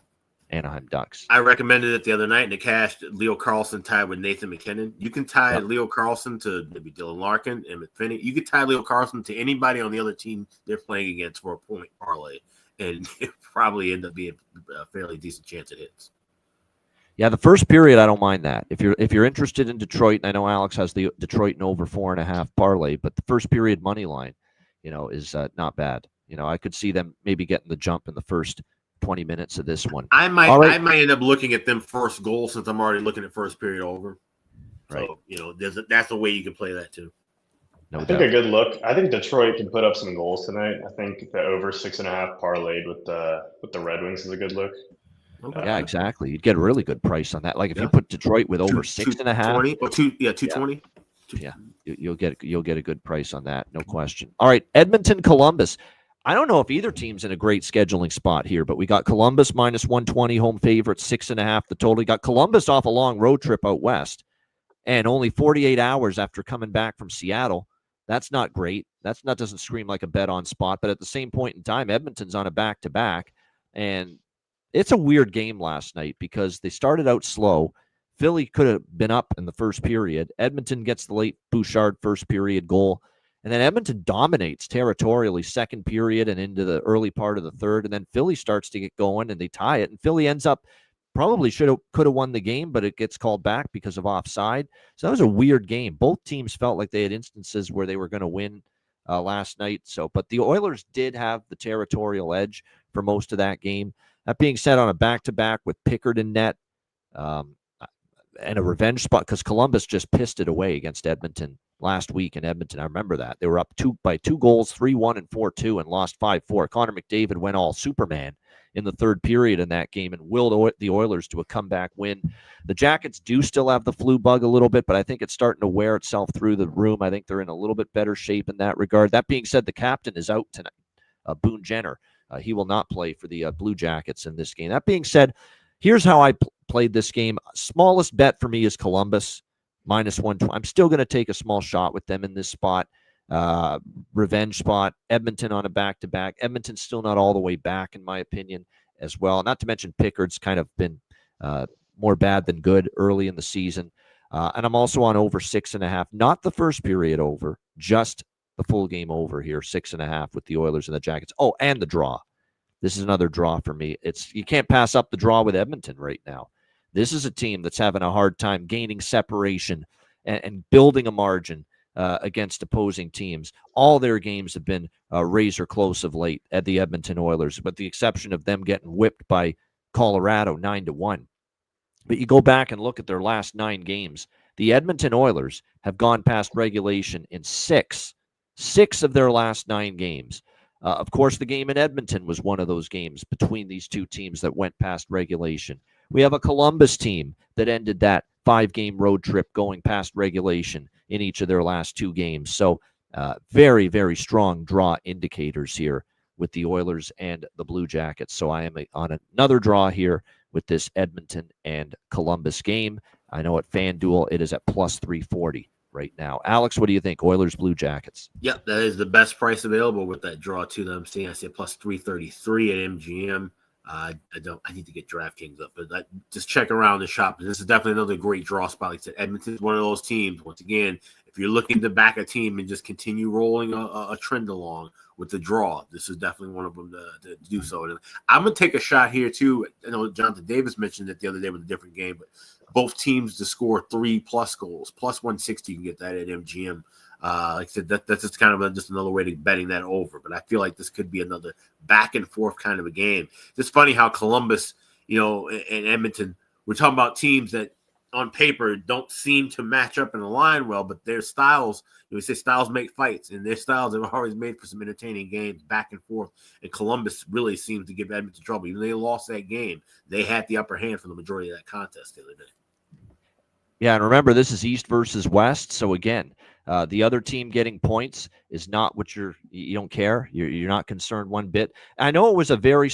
[SPEAKER 2] Anaheim Ducks.
[SPEAKER 3] I recommended it the other night, and it cashed. Leo Carlsson tied with Nathan McKinnon. You can tie Leo Carlsson to maybe Dylan Larkin and McPhinney. You could tie Leo Carlsson to anybody on the other team they're playing against for a point parlay, and it probably end up being a fairly decent chance it hits.
[SPEAKER 2] Yeah, the first period, I don't mind that. If you're interested in Detroit, and I know Alex has the Detroit and over 4.5 parlay, but the first period money line, is not bad. I could see them maybe getting the jump in the first 20 minutes of this one.
[SPEAKER 3] I might end up looking at them first goal since I'm already looking at first period over.
[SPEAKER 2] Right.
[SPEAKER 3] So, that's a way you can play that too.
[SPEAKER 4] I think a good look. I think Detroit can put up some goals tonight. I think the over 6.5 parlayed with the Red Wings is a good look.
[SPEAKER 3] Okay.
[SPEAKER 2] Yeah, exactly. You'd get a really good price on that. Like if you put Detroit with over 6.5
[SPEAKER 3] or 220.
[SPEAKER 2] Yeah, you'll get a good price on that, no question. All right, Edmonton, Columbus. I don't know if either team's in a great scheduling spot here, but we got Columbus minus 120 home favorite, 6.5 the total. We got Columbus off a long road trip out west, and only 48 hours after coming back from Seattle. That's not great. That doesn't scream like a bet on spot, but at the same point in time, Edmonton's on a back-to-back, and it's a weird game last night because they started out slow. Philly could have been up in the first period. Edmonton gets the late Bouchard first period goal, And then Edmonton dominates territorially second period and into the early part of the third. And then Philly starts to get going and they tie it. And Philly ends up probably could have won the game, but it gets called back because of offside. So that was a weird game. Both teams felt like they had instances where they were going to win last night. But the Oilers did have the territorial edge for most of that game. That being said, on a back-to-back with Pickard in net and a revenge spot, because Columbus just pissed it away against Edmonton last week in Edmonton. I remember that. They were up by 2 goals, 3-1 and 4-2, and lost 5-4. Connor McDavid went all Superman in the third period in that game and willed the Oilers to a comeback win. The Jackets do still have the flu bug a little bit, but I think it's starting to wear itself through the room. I think they're in a little bit better shape in that regard. That being said, the captain is out tonight, Boone Jenner. He will not play for the Blue Jackets in this game. That being said, here's how I played this game. Smallest bet for me is Columbus, -120. I'm still going to take a small shot with them in this spot. Revenge spot. Edmonton on a back-to-back. Edmonton's still not all the way back, in my opinion, as well. Not to mention Pickard's kind of been more bad than good early in the season. And I'm also on over 6.5. Not the first period over, just the full game over here, 6.5 with the Oilers and the Jackets. Oh, and the draw. This is another draw for me. You can't pass up the draw with Edmonton right now. This is a team that's having a hard time gaining separation and building a margin against opposing teams. All their games have been razor close of late at the Edmonton Oilers, with the exception of them getting whipped by Colorado 9-1. But you go back and look at their last 9 games. The Edmonton Oilers have gone past regulation in 6 of their last 9 games. Of course, the game in Edmonton was one of those games between these two teams that went past regulation. We have a Columbus team that ended that 5-game road trip going past regulation in each of their last 2 games. So very, very strong draw indicators here with the Oilers and the Blue Jackets. So I am on another draw here with this Edmonton and Columbus game. I know at FanDuel it is at +340 right now. Alex, what do you think? Oilers, Blue Jackets.
[SPEAKER 3] Yep, that is the best price available with that draw too that I'm seeing. I see +333 at MGM. I need to get DraftKings up, but just check around the shop. This is definitely another great draw spot. Like I said, Edmonton's one of those teams. Once again, if you're looking to back a team and just continue rolling a trend along with the draw, this is definitely one of them to do so. And I'm going to take a shot here too. I know Jonathan Davis mentioned it the other day with a different game, but both teams to score 3+ goals, +160. You can get that at MGM. Like I said, that's just kind of just another way to betting that over. But I feel like this could be another back and forth kind of a game. It's funny how Columbus, and Edmonton, we're talking about teams that on paper don't seem to match up and align well, but their styles, we say styles make fights, and their styles have always made for some entertaining games back and forth. And Columbus really seems to give Edmonton trouble. Even though they lost that game, they had the upper hand for the majority of that contest the other day.
[SPEAKER 2] Yeah, and remember, this is East versus West. So again, the other team getting points is not what you don't care. You're not concerned one bit. I know it was a very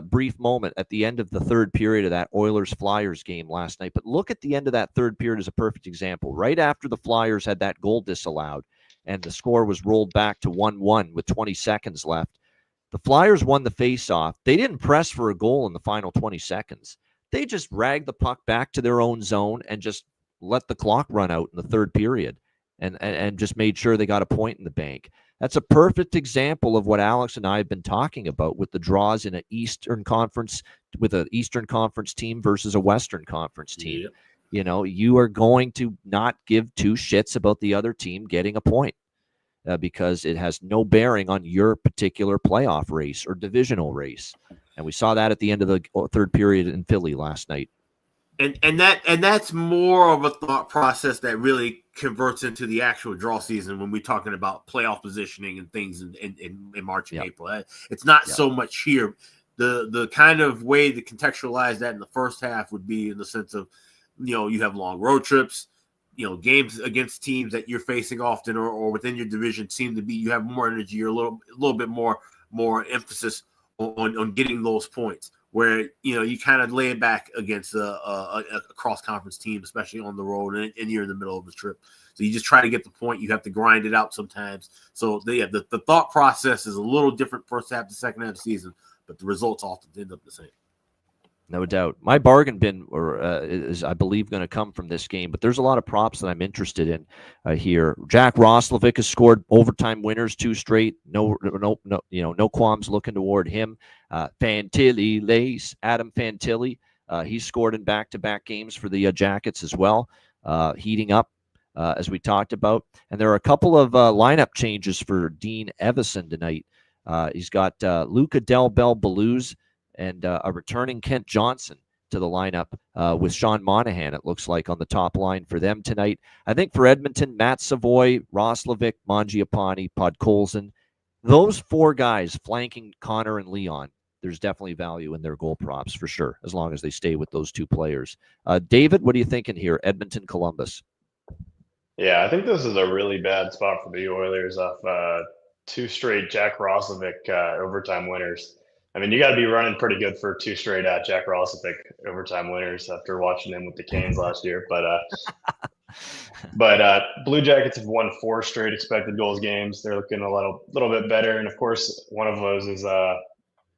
[SPEAKER 2] brief moment at the end of the third period of that Oilers-Flyers game last night, but look at the end of that third period as a perfect example. Right after the Flyers had that goal disallowed and the score was rolled back to 1-1 with 20 seconds left, the Flyers won the faceoff. They didn't press for a goal in the final 20 seconds. They just ragged the puck back to their own zone and just let the clock run out in the third period and just made sure they got a point in the bank. That's a perfect example of what Alex and I have been talking about with the draws in an Eastern Conference, with an Eastern Conference team versus a Western Conference team. Yeah. You are going to not give 2 shits about the other team getting a point because it has no bearing on your particular playoff race or divisional race. And we saw that at the end of the third period in Philly last night.
[SPEAKER 3] And that's more of a thought process that really converts into the actual draw season when we're talking about playoff positioning and things in March and
[SPEAKER 2] Yep.
[SPEAKER 3] April. It's not
[SPEAKER 2] Yep.
[SPEAKER 3] so much here. The kind of way to contextualize that in the first half would be in the sense of, you have long road trips, games against teams that you're facing often or within your division seem to be, you have more energy, you're a little bit more emphasis on getting those points. Where you kind of lay it back against a cross-conference team, especially on the road, and you're in the middle of the trip. So you just try to get the point. You have to grind it out sometimes. So the thought process is a little different first half to second half of the season, but the results often end up the same.
[SPEAKER 2] No doubt. My bargain bin is, I believe, going to come from this game, but there's a lot of props that I'm interested in here. Jack Roslovic has scored overtime winners 2 straight. No, no qualms looking toward him. Fantilli Lace, Adam Fantilli, he's scored in back-to-back games for the Jackets as well, heating up as we talked about. And there are a couple of lineup changes for Dean Evison tonight. He's got Luca Del Bel Belouz and a returning Kent Johnson to the lineup with Sean Monahan, it looks like, on the top line for them tonight. I think for Edmonton, Matt Savoy, Roslovic, Mangiapane, Podkolzin, those 4 guys flanking Connor and Leon, there's definitely value in their goal props for sure, as long as they stay with those 2 players. David, what are you thinking here? Edmonton, Columbus.
[SPEAKER 4] Yeah, I think this is a really bad spot for the Oilers off 2 straight Jack Roslovic overtime winners. I mean, you got to be running pretty good for 2 straight Jack Roslovic overtime winners after watching him with the Canes last year. But Blue Jackets have won 4 straight expected goals games. They're looking a little bit better, and of course, one of those is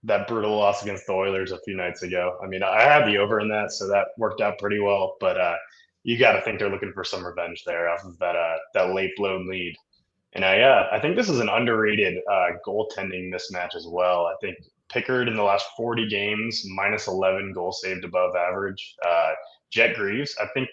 [SPEAKER 4] that brutal loss against the Oilers a few nights ago. I mean, I had the over in that, so that worked out pretty well. But you got to think they're looking for some revenge there off of that late blown lead. And I think this is an underrated goaltending mismatch as well. I think Pickard in the last 40 games, minus 11 goals saved above average. Jet Greaves, I think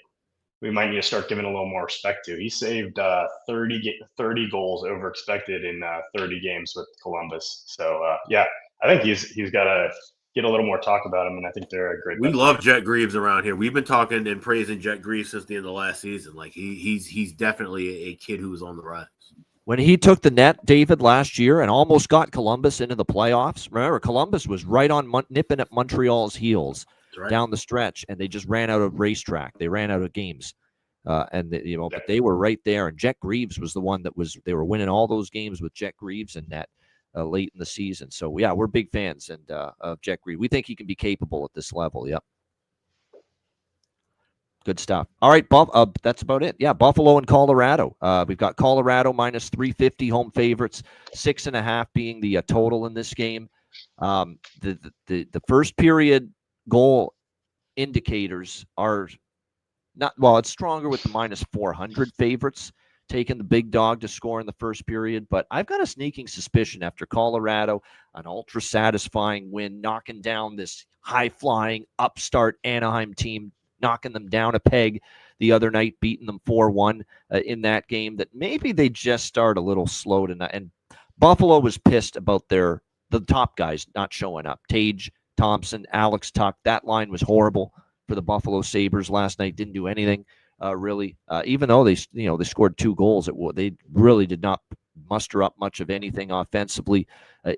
[SPEAKER 4] we might need to start giving a little more respect to. He saved 30 goals over expected in 30 games with Columbus. So, yeah, I think he's got to get a little more talk about him, and I think they're a great.
[SPEAKER 3] We love Jet Greaves around here. We've been talking and praising Jet Greaves since the end of last season. Like he's definitely a kid who's on the rise.
[SPEAKER 2] When he took the net, David, last year and almost got Columbus into the playoffs, remember, Columbus was right on nipping at Montreal's heels down the stretch, and they just ran out of racetrack. They ran out of games. But they were right there. And Jet Greaves was the one they were winning all those games with Jet Greaves in net late in the season. So, yeah, we're big fans of Jet Greaves. We think he can be capable at this level. Yep. Good stuff. All right, that's about it. Yeah, Buffalo and Colorado. We've got Colorado minus 350 home favorites, 6.5 being the total in this game. The first period goal indicators are not, well, it's stronger with the minus 400 favorites taking the big dog to score in the first period, but I've got a sneaking suspicion after Colorado, an ultra satisfying win, knocking down this high-flying upstart Anaheim team, knocking them down a peg the other night, beating them 4-1 in that game, that maybe they just start a little slow tonight. And Buffalo was pissed about the top guys not showing up. Tage Thompson, Alex Tuck, that line was horrible for the Buffalo Sabres last night. Didn't do anything really, even though they scored 2 goals. They really did not muster up much of anything offensively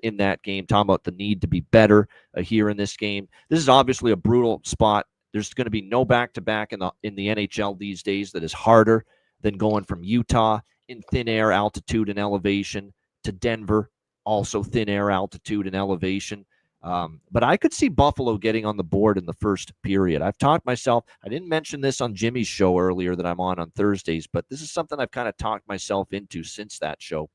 [SPEAKER 2] in that game. Talking about the need to be better here in this game. This is obviously a brutal spot. There's going to be no back-to-back in the NHL these days that is harder than going from Utah in thin air altitude and elevation to Denver, also thin air altitude and elevation. But I could see Buffalo getting on the board in the first period. I've talked myself, I didn't mention this on Jimmy's show earlier that I'm on Thursdays, but this is something I've kind of talked myself into since that show.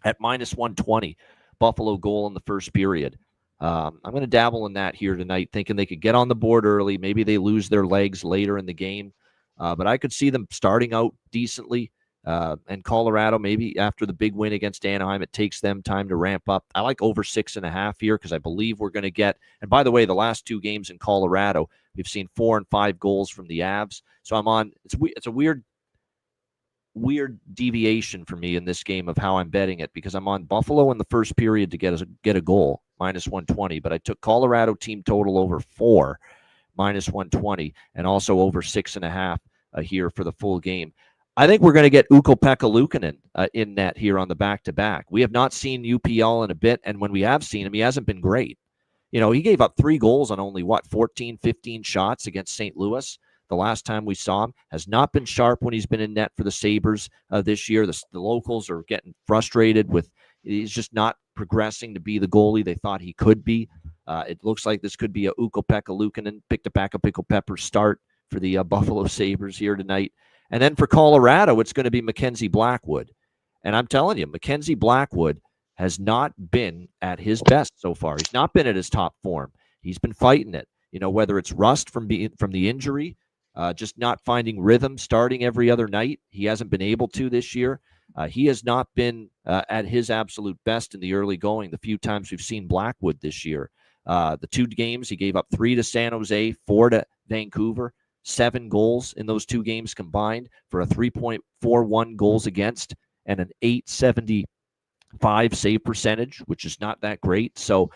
[SPEAKER 2] At minus 120, Buffalo goal in the first period. I'm going to dabble in that here tonight, thinking they could get on the board early. Maybe they lose their legs later in the game. But I could see them starting out decently. And Colorado, maybe after the big win against Anaheim, it takes them time to ramp up. I like over 6.5 here because I believe we're going to get, and by the way, the last 2 games in Colorado, we've seen 4 and 5 goals from the Avs. So I'm on, it's a weird deviation for me in this game of how I'm betting it, because I'm on Buffalo in the first period to get a goal, minus 120, but I took Colorado team total over 4, minus 120, and also over 6.5 here for the full game. I think we're going to get Ukko-Pekka Luukkonen in net here on the back-to-back. We have not seen UPL in a bit, and when we have seen him, he hasn't been great. He gave up 3 goals on only, 14, 15 shots against St. Louis. The last time we saw him, has not been sharp when he's been in net for the Sabres this year. The locals are getting frustrated with, he's just not progressing to be the goalie they thought he could be. It looks like this could be a Ukko-Pekka Luukkonen, picked a backup Pepper start for the Buffalo Sabres here tonight. And then for Colorado, it's going to be Mackenzie Blackwood. And I'm telling you, Mackenzie Blackwood has not been at his best so far. He's not been at his top form. He's been fighting it. whether it's rust from the injury, just not finding rhythm, starting every other night. He hasn't been able to this year. He has not been at his absolute best in the early going the few times we've seen Blackwood this year. The 2 games, he gave up 3 to San Jose, 4 to Vancouver, 7 goals in those 2 games combined for a 3.41 goals against and an .875 save percentage, which is not that great. So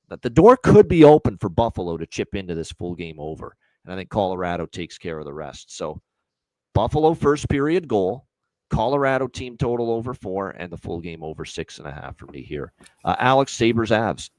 [SPEAKER 2] the door could be open for Buffalo to chip into this full game over. And I think Colorado takes care of the rest. So Buffalo first period goal, Colorado team total over 4, and the full game over 6.5 for me here. Alex, Sabres, Avs.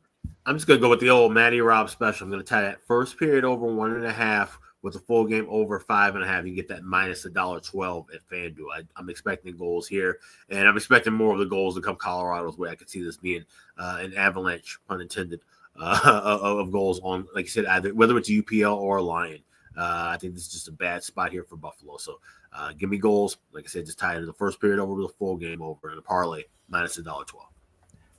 [SPEAKER 3] I'm just going to go with the old Matty Rob special. I'm going to tie that first period over 1.5 with the full game over 5.5. You can get that minus $1.12 at FanDuel. I'm expecting goals here, and I'm expecting more of the goals to come Colorado's way. I could see this being an avalanche, pun intended, of goals on, like you said, either whether it's UPL or a Lion. I think this is just a bad spot here for Buffalo. So give me goals. Like I said, just tie it in the first period over to the full game over and a parlay minus $1.12.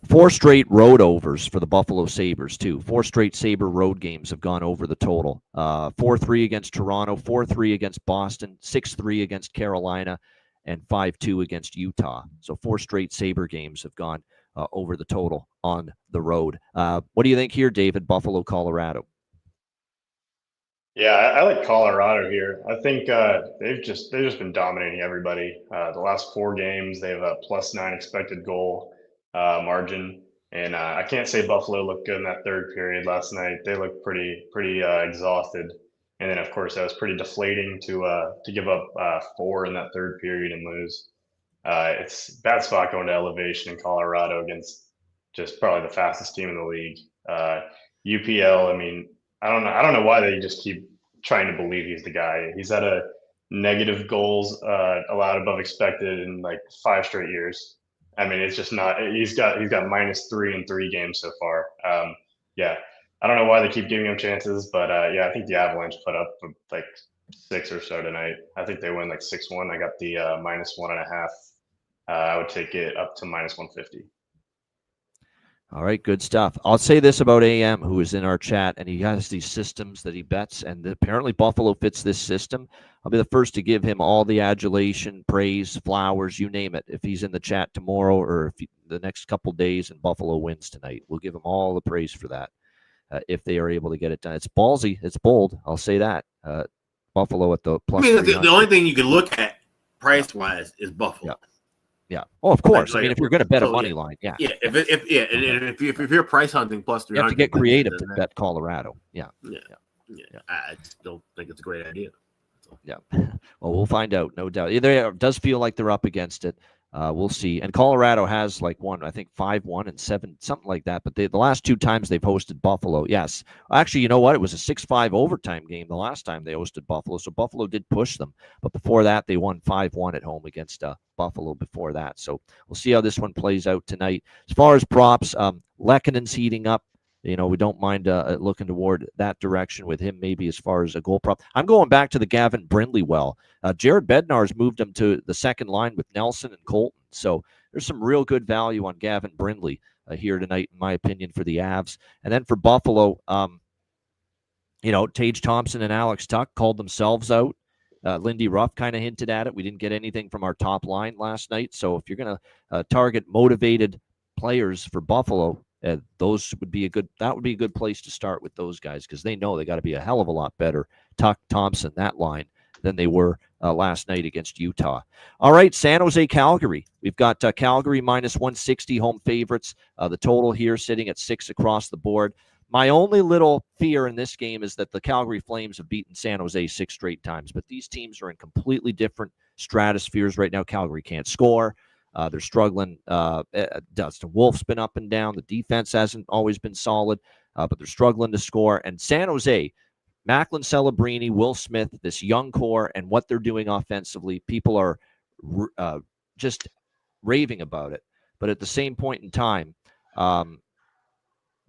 [SPEAKER 2] 4 straight road overs for the Buffalo Sabres, too. 4 straight Sabre road games have gone over the total. 4-3 against Toronto, 4-3 against Boston, 6-3 against Carolina, and 5-2 against Utah. So 4 straight Sabre games have gone over the total on the road. What do you think here, David? Buffalo, Colorado.
[SPEAKER 4] Yeah, I like Colorado here. I think they've just been dominating everybody. The last 4 games, they have a +9 expected goal margin, and I can't say Buffalo looked good in that third period last night. They looked pretty exhausted, and then of course that was pretty deflating to give up 4 in that third period and lose. It's a bad spot going to elevation in Colorado against just probably the fastest team in the league. UPL, I mean, I don't know why they just keep trying to believe he's the guy. He's had a negative goals allowed above expected in like 5 straight years. I mean, it's just not. He's got -3 in 3 games so far. Yeah, I don't know why they keep giving him chances, but yeah, I think the Avalanche put up like 6 or so tonight. I think they win like 6-1. I got the -1.5. I would take it up to -150.
[SPEAKER 2] All right, good stuff. I'll say this about AM, who is in our chat, and he has these systems that he bets, and apparently Buffalo fits this system. I'll be the first to give him all the adulation, praise, flowers, you name it. If he's in the chat tomorrow or the next couple days and Buffalo wins tonight, we'll give him all the praise for that if they are able to get it done. It's ballsy. It's bold. I'll say that. Buffalo at the plus.
[SPEAKER 3] I mean, the only thing you can look at price-wise is Buffalo.
[SPEAKER 2] Yeah. Yeah. Oh, of course. I mean, if you're going to bet a money line, yeah.
[SPEAKER 3] Yeah. If you're price hunting plus 300,
[SPEAKER 2] you have to get creative to bet Colorado. Yeah.
[SPEAKER 3] I just don't think it's a great idea. So.
[SPEAKER 2] Yeah. Well, we'll find out, no doubt. It does feel like they're up against it. We'll see. And Colorado has like 5-1 and 7, something like that. But the last 2 times they've hosted Buffalo, yes. Actually, you know what? It was a 6-5 overtime game the last time they hosted Buffalo. So Buffalo did push them. But before that, they won 5-1 at home against Buffalo before that. So we'll see how this one plays out tonight. As far as props, Lekkonen's heating up. We don't mind looking toward that direction with him maybe as far as a goal prop. I'm going back to the Gavin Brindley well. Jared Bednar's moved him to the second line with Nelson and Colton. So there's some real good value on Gavin Brindley here tonight, in my opinion, for the Avs. And then for Buffalo, Tage Thompson and Alex Tuch called themselves out. Lindy Ruff kind of hinted at it. We didn't get anything from our top line last night. So if you're going to target motivated players for Buffalo, that would be a good place to start with those guys, because they know they got to be a hell of a lot better, Tuch, Thompson, that line, than they were last night against Utah. All right, San Jose, Calgary. We've got Calgary -160 home favorites. The total here sitting at 6 across the board. My only little fear in this game is that the Calgary Flames have beaten San Jose 6 straight times, but these teams are in completely different stratospheres right now. Calgary can't score. They're struggling. Dustin Wolf's been up and down. The defense hasn't always been solid, but they're struggling to score. And San Jose, Macklin, Celebrini, Will Smith, this young core, and what they're doing offensively, people are just raving about it. But at the same point in time,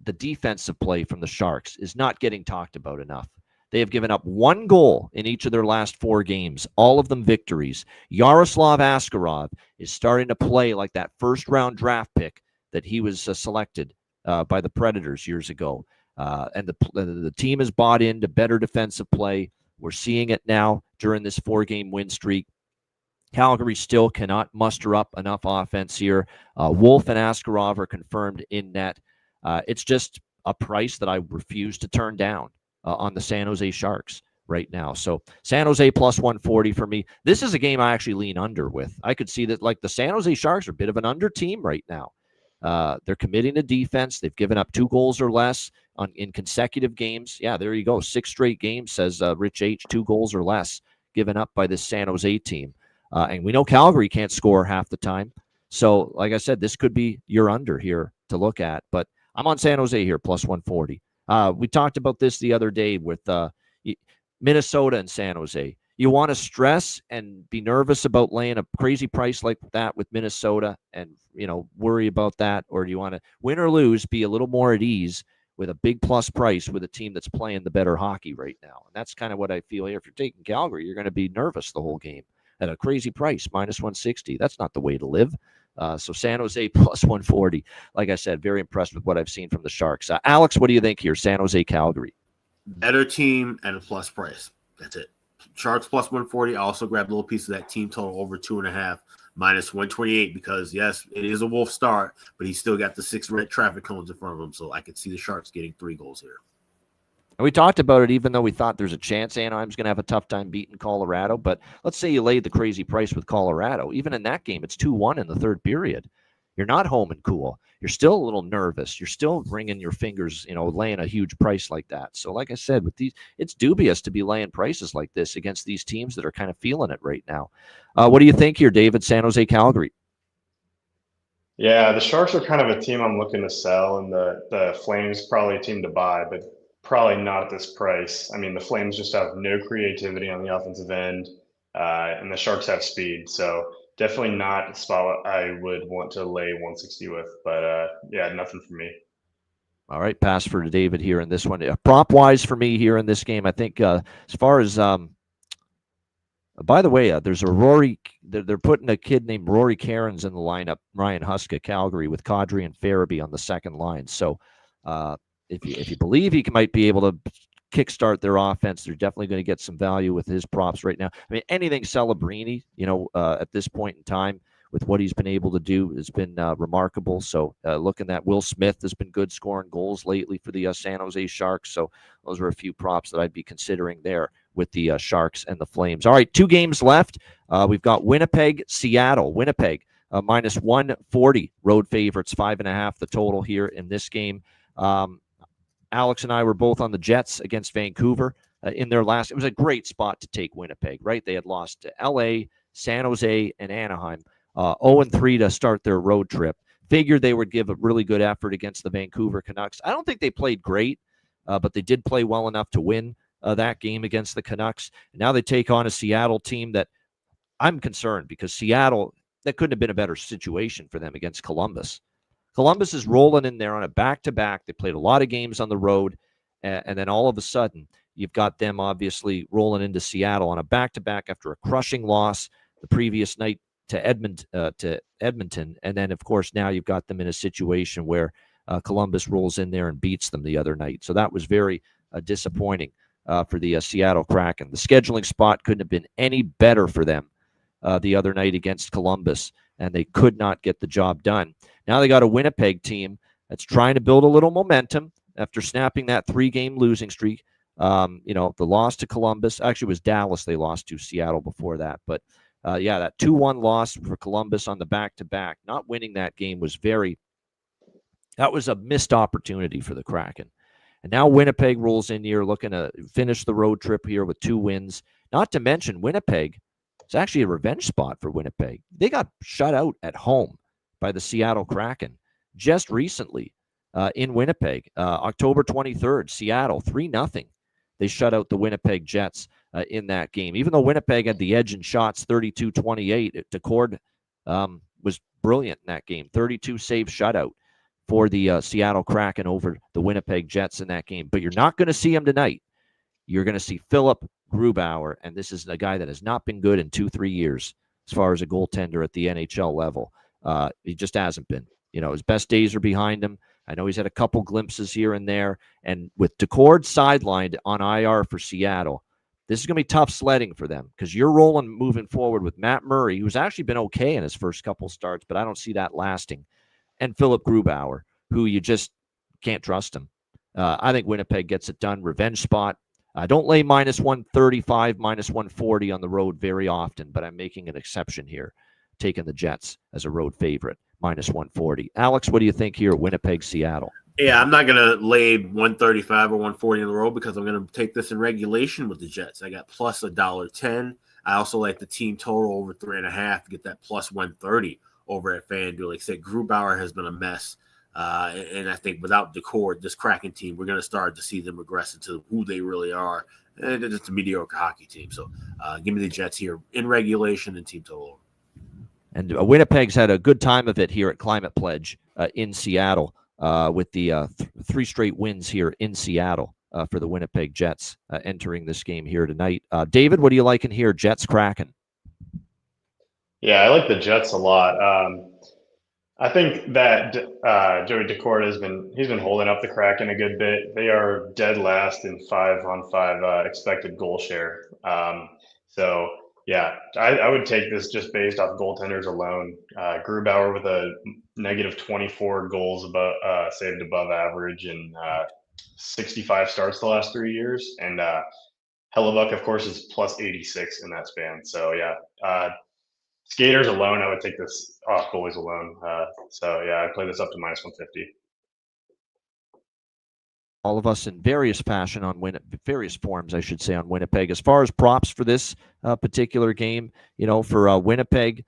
[SPEAKER 2] the defensive play from the Sharks is not getting talked about enough. They have given up 1 goal in each of their last 4 games, all of them victories. Yaroslav Askarov is starting to play like that first-round draft pick that he was selected by the Predators years ago. And the team has bought into better defensive play. We're seeing it now during this 4-game win streak. Calgary still cannot muster up enough offense here. Wolf and Askarov are confirmed in net. It's just a price that I refuse to turn down on the San Jose Sharks right now. So San Jose plus 140 for me. This is a game I actually lean under with. I could see that like the San Jose Sharks are a bit of an under team right now. They're committing to defense. They've given up 2 goals or less in consecutive games. Yeah, there you go. 6 straight games, says Rich H, 2 goals or less given up by this San Jose team. And we know Calgary can't score half the time. So, like I said, this could be your under here to look at. But I'm on San Jose here, plus 140. We talked about this the other day with Minnesota and San Jose. You want to stress and be nervous about laying a crazy price like that with Minnesota and, worry about that? Or do you want to win or lose, be a little more at ease with a big plus price with a team that's playing the better hockey right now? And that's kind of what I feel here. If you're taking Calgary, you're going to be nervous the whole game at a crazy price, minus 160. That's not the way to live. So San Jose plus 140. Like I said, very impressed with what I've seen from the Sharks. Alex, what do you think here? San Jose, Calgary.
[SPEAKER 3] Better team and a plus price. That's it. Sharks plus 140. I also grabbed a little piece of that team total over 2.5, minus 128, because, yes, it is a Wolf start, but he's still got the 6 red traffic cones in front of him. So I could see the Sharks getting 3 goals here.
[SPEAKER 2] And we talked about it, even though we thought there's a chance Anaheim's going to have a tough time beating Colorado. But let's say you laid the crazy price with Colorado. Even in that game, it's 2-1 in the third period. You're not home and cool. You're still a little nervous. You're still wringing your fingers, laying a huge price like that. So like I said, with these, it's dubious to be laying prices like this against these teams that are kind of feeling it right now. What do you think here, David? San Jose, Calgary?
[SPEAKER 4] Yeah, the Sharks are kind of a team I'm looking to sell, and the Flames probably a team to buy, but probably not at this price. I mean, the Flames just have no creativity on the offensive end, and the Sharks have speed. So definitely not a spot I would want to lay 160 with. But yeah, nothing for me.
[SPEAKER 2] All right, pass for David here in this one. Prop-wise for me here in this game, I think as far as by the way, there's a Rory. They're putting a kid named Rory Cairns in the lineup. Ryan Huska, Calgary, with Kadri and Farabee on the second line. So if you believe he might be able to kickstart their offense, they're definitely going to get some value with his props right now. I mean, anything Celebrini, at this point in time with what he's been able to do has been remarkable. So looking at Will Smith has been good scoring goals lately for the San Jose Sharks. So those are a few props that I'd be considering there with the Sharks and the Flames. All right, 2 games left. We've got Winnipeg, Seattle. Winnipeg minus 140, road favorites, 5.5 the total here in this game. Alex and I were both on the Jets against Vancouver in their last. It was a great spot to take Winnipeg, right? They had lost to LA, San Jose, and Anaheim. 0-3 to start their road trip. Figured they would give a really good effort against the Vancouver Canucks. I don't think they played great, but they did play well enough to win that game against the Canucks. And now they take on a Seattle team that I'm concerned, because Seattle, that couldn't have been a better situation for them against Columbus. Columbus is rolling in there on a back-to-back. They played a lot of games on the road, and then all of a sudden, you've got them obviously rolling into Seattle on a back-to-back after a crushing loss the previous night to Edmonton. And then, of course, now you've got them in a situation where Columbus rolls in there and beats them the other night. So that was very disappointing for the Seattle Kraken. The scheduling spot couldn't have been any better for them the other night against Columbus, and they could not get the job done. Now they got a Winnipeg team that's trying to build a little momentum after snapping that 3-game losing streak. The loss to Columbus, actually it was Dallas they lost to, Seattle before that. But that 2-1 loss for Columbus on the back-to-back, not winning that game that was a missed opportunity for the Kraken. And now Winnipeg rolls in here looking to finish the road trip here with 2 wins. Not to mention Winnipeg, it's actually a revenge spot for Winnipeg. They got shut out at home by the Seattle Kraken just recently in Winnipeg. October 23rd, Seattle, 3-0. They shut out the Winnipeg Jets in that game. Even though Winnipeg had the edge in shots, 32-28, Decord was brilliant in that game. 32 save shutout for the Seattle Kraken over the Winnipeg Jets in that game. But you're not going to see him tonight. You're going to see Philip Grubauer, and this is a guy that has not been good in 2-3 years as far as a goaltender at the NHL level. He just hasn't been. His best days are behind him. I know he's had a couple glimpses here and there. And with Decord sidelined on IR for Seattle, this is going to be tough sledding for them because you're rolling moving forward with Matt Murray, who's actually been okay in his first couple starts, but I don't see that lasting, and Philip Grubauer, who you just can't trust him. I think Winnipeg gets it done. Revenge spot. Don't lay minus 135, minus 140 on the road very often, but I'm making an exception here, taking the Jets as a road favorite, minus 140. Alex, what do you think here, Winnipeg, Seattle?
[SPEAKER 3] Yeah, I'm not going to lay 135 or 140 in the road because I'm going to take this in regulation with the Jets. I got plus $1.10. I also like the team total over 3.5 to get that plus 130 over at FanDuel. Like I said, Grubauer has been a mess. And I think without Decord, this Kraken team, we're going to start to see them regress into who they really are. And it's a mediocre hockey team. So give me the Jets here in regulation and team total.
[SPEAKER 2] And Winnipeg's had a good time of it here at Climate Pledge in Seattle. With the 3 straight wins here in Seattle for the Winnipeg Jets entering this game here tonight. David, what do you like in here, Jets Kraken?
[SPEAKER 4] Yeah, I like the Jets a lot. I think that Joey Decord he's been holding up the Kraken a good bit. They are dead last in 5-on-5 expected goal share. So yeah, I would take this just based off goaltenders alone. Grubauer with a negative 24 goals saved above average and 65 starts the last 3 years. And Hellebuck, of course, is plus 86 in that span. So yeah, skaters alone, I would take this off goalies alone. So yeah, I play this up to minus 150.
[SPEAKER 2] All of us in various fashion on various forms, I should say, on Winnipeg. As far as props for this particular game, for Winnipeg,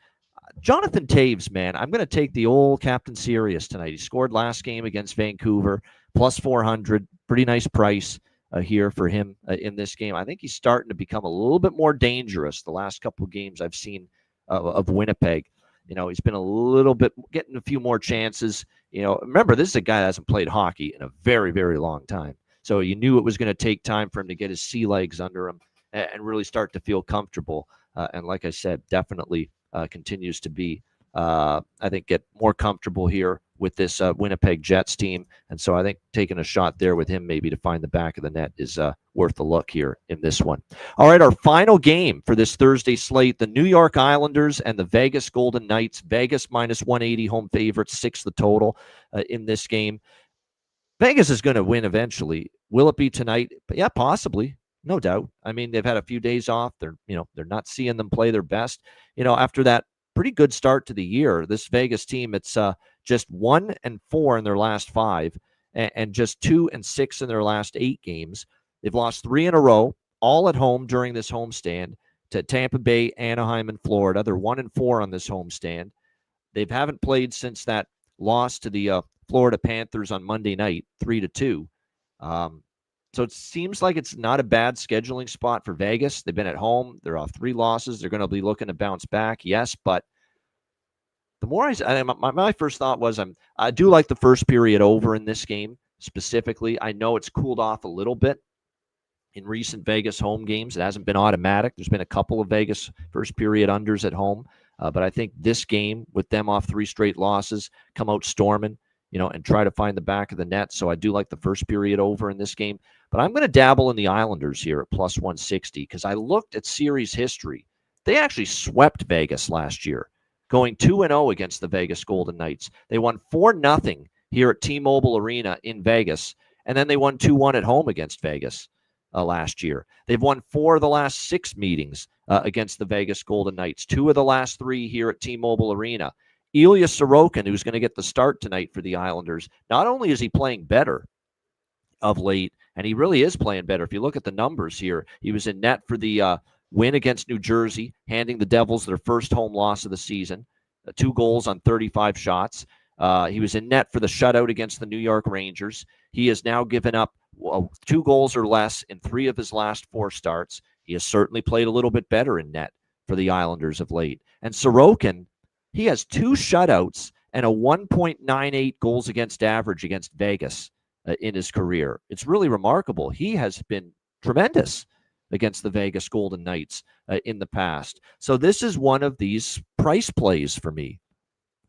[SPEAKER 2] Jonathan Taves, man, I'm going to take the old Captain Serious tonight. He scored last game against Vancouver, plus 400. Pretty nice price here for him in this game. I think he's starting to become a little bit more dangerous the last couple of games I've seen of Winnipeg. He's been a little bit getting a few more chances. Remember, this is a guy that hasn't played hockey in a very, very long time. So you knew it was going to take time for him to get his sea legs under him and really start to feel comfortable. And like I said, definitely continues to be, I think, get more comfortable here with this Winnipeg Jets team. And so I think taking a shot there with him maybe to find the back of the net is worth a look here in this one. All right, our final game for this Thursday slate, the New York Islanders and the Vegas Golden Knights. Vegas minus 180 home favorites, 6 the total in this game. Vegas is going to win eventually. Will it be tonight? But yeah, possibly. No doubt. I mean, they've had a few days off. They're not seeing them play their best. After that pretty good start to the year, this Vegas team, it's just 1-4 in their last 5 and just 2-6 in their last 8 games. They've lost 3 in a row, all at home during this homestand to Tampa Bay, Anaheim, and Florida. They're 1-4 on this homestand. They haven't played since that loss to the Florida Panthers on Monday night, 3-2. So it seems like it's not a bad scheduling spot for Vegas. They've been at home. They're off 3 losses. They're going to be looking to bounce back, yes, but the more my first thought was I do like the first period over in this game specifically. I know it's cooled off a little bit in recent Vegas home games. It hasn't been automatic. There's been a couple of Vegas first period unders at home, but I think this game with them off 3 straight losses, come out storming, and try to find the back of the net. So I do like the first period over in this game, but I'm going to dabble in the Islanders here at plus 160 because I looked at series history. They actually swept Vegas last year, going 2-0 against the Vegas Golden Knights. They won 4-0 here at T-Mobile Arena in Vegas, and then they won 2-1 at home against Vegas last year. They've won 4 of the last 6 meetings against the Vegas Golden Knights, 2 of the last 3 here at T-Mobile Arena. Ilya Sorokin, who's going to get the start tonight for the Islanders, not only is he playing better of late, and he really is playing better. If you look at the numbers here, he was in net for the win against New Jersey, handing the Devils their first home loss of the season, 2 goals on 35 shots. He was in net for the shutout against the New York Rangers. He has now given up 2 goals or less in 3 of his last 4 starts. He has certainly played a little bit better in net for the Islanders of late. And Sorokin, he has 2 shutouts and a 1.98 goals against average against Vegas in his career. It's really remarkable. He has been tremendous against the Vegas Golden Knights in the past. So this is one of these price plays for me.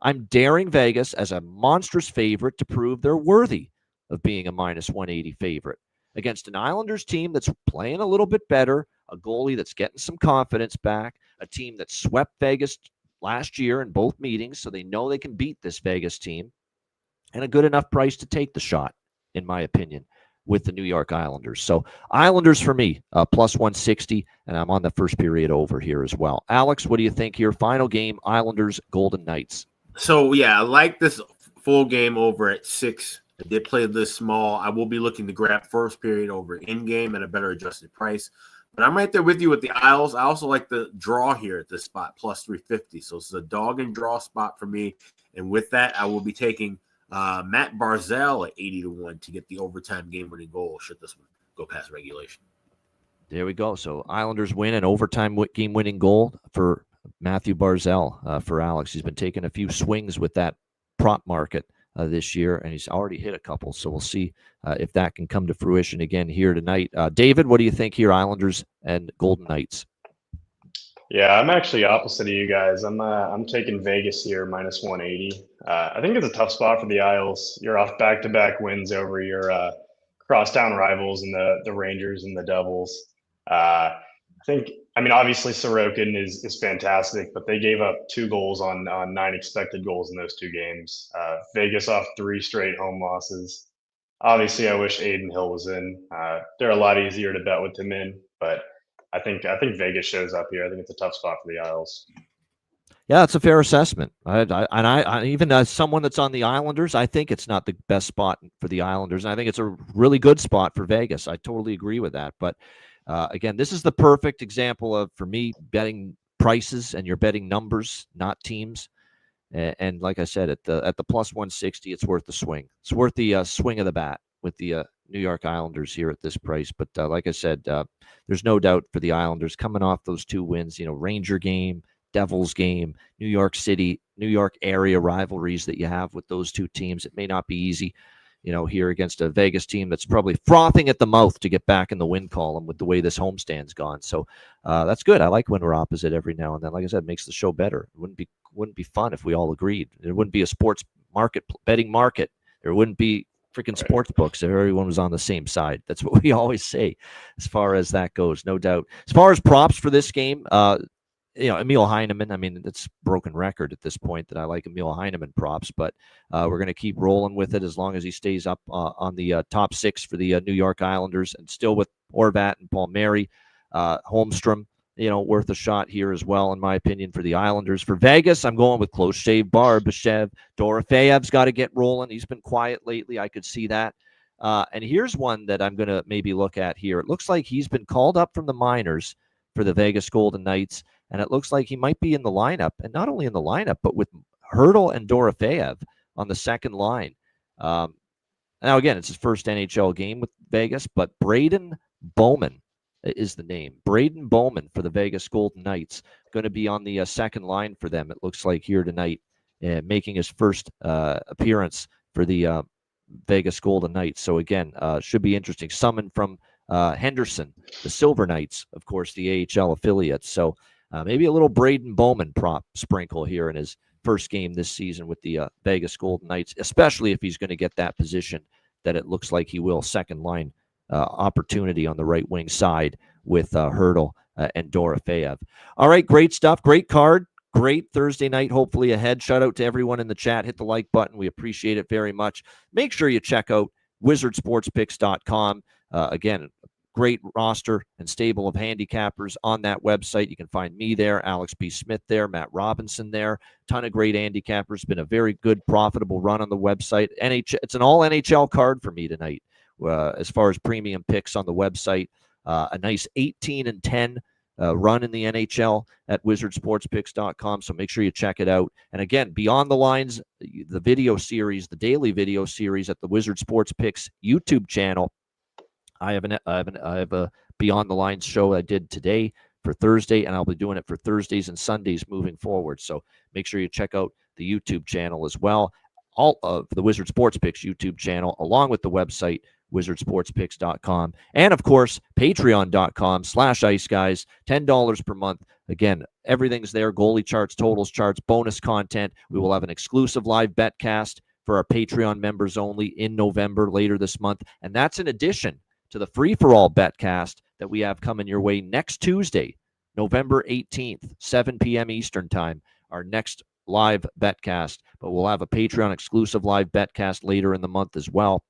[SPEAKER 2] I'm daring Vegas as a monstrous favorite to prove they're worthy of being a minus 180 favorite against an Islanders team that's playing a little bit better, a goalie that's getting some confidence back, a team that swept Vegas last year in both meetings, so they know they can beat this Vegas team, and a good enough price to take the shot, in my opinion, with the New York Islanders. So Islanders for me, plus 160, and I'm on the first period over here as well. Alex, what do you think here? Final game, Islanders, Golden Knights.
[SPEAKER 3] So, yeah, I like this full game over at 6. I did play this small. I will be looking to grab first period over in-game at a better adjusted price. But I'm right there with you with the Isles. I also like the draw here at this spot, plus 350. So it's a dog and draw spot for me. And with that, I will be taking Matt Barzal at 80-1 to get the overtime game-winning goal should this one go past regulation.
[SPEAKER 2] There we go. So Islanders win an overtime game-winning goal for Matthew Barzal for Alex. He's been taking a few swings with that prop market this year, and he's already hit a couple. So we'll see if that can come to fruition again here tonight. David, what do you think here, Islanders and Golden Knights?
[SPEAKER 4] Yeah, I'm actually opposite of you guys. I'm taking Vegas here, minus 180. I think it's a tough spot for the Isles. You're off back-to-back wins over your crosstown rivals and the Rangers and the Devils. Obviously Sorokin is fantastic, but they gave up 2 goals on 9 expected goals in those 2 games. Vegas off 3 straight home losses. Obviously, I wish Aiden Hill was in. They're a lot easier to bet with him in, but I think Vegas shows up here. I think it's a tough spot for the Isles.
[SPEAKER 2] Yeah, it's a fair assessment. I even as someone that's on the Islanders, I think it's not the best spot for the Islanders. And I think it's a really good spot for Vegas. I totally agree with that. But again, this is the perfect example of, for me, betting prices, and you're betting numbers, not teams. And like I said, at the plus 160, it's worth the swing. It's worth the swing of the bat with the New York Islanders here at this price. But like I said, there's no doubt for the Islanders coming off those 2 wins. Ranger game, Devils game, New York City, New York area rivalries that you have with those 2 teams. It may not be easy, here against a Vegas team that's probably frothing at the mouth to get back in the win column with the way this homestand's gone. So that's good. I like when we're opposite every now and then. Like I said, it makes the show better. It wouldn't be fun if we all agreed. There wouldn't be a sports betting market. There wouldn't be freaking sports books if everyone was on the same side. That's what we always say as far as that goes, no doubt. As far as props for this game, Emil Heineman, it's broken record at this point that I like Emil Heineman props, but we're going to keep rolling with it as long as he stays up on the top 6 for the New York Islanders, and still with Horvat and Palmieri. Holmstrom, worth a shot here as well, in my opinion, for the Islanders. For Vegas, I'm going with close shave Barbashev. Dorofeyev's got to get rolling. He's been quiet lately. I could see that. And here's one that I'm going to maybe look at here. It looks like he's been called up from the minors for the Vegas Golden Knights, and it looks like he might be in the lineup, and not only in the lineup, but with Hurdle and Dorofeyev on the second line. Now, again, it's his first NHL game with Vegas, but Braden Bowman is the name. Braden Bowman for the Vegas Golden Knights, going to be on the second line for them, it looks like, here tonight, making his first appearance for the Vegas Golden Knights. So, again, should be interesting. Summoned from Henderson, the Silver Knights, of course, the AHL affiliate. So, maybe a little Braden Bowman prop sprinkle here in his first game this season with the Vegas Golden Knights, especially if he's going to get that position that it looks like he will, second line opportunity on the right wing side with Hurdle and Dorofeyev. All right, great stuff. Great card. Great Thursday night, hopefully ahead. Shout out to everyone in the chat. Hit the like button. We appreciate it very much. Make sure you check out wizardsportspicks.com. Again, great roster and stable of handicappers on that website. You can find me there, Alex B. Smith there, Matt Robinson there. Ton of great handicappers. Been a very good, profitable run on the website. It's an all NHL card for me tonight as far as premium picks on the website. A nice 18-10 run in the NHL at wizardsportspicks.com. So make sure you check it out. And again, Beyond the Lines, the video series, the daily video series at the Wizard Sports Picks YouTube channel. I have a Beyond the Lines show I did today for Thursday, and I'll be doing it for Thursdays and Sundays moving forward. So make sure you check out the YouTube channel as well. All of the Wizard Sports Picks YouTube channel, along with the website, wizardsportspicks.com, and of course, patreon.com/iceguys, $10 per month. Again, everything's there, goalie charts, totals charts, bonus content. We will have an exclusive live betcast for our Patreon members only in November later this month, and that's in addition to the free-for-all betcast that we have coming your way next Tuesday, November 18th, 7 p.m. Eastern Time, our next live betcast. But we'll have a Patreon exclusive live betcast later in the month as well,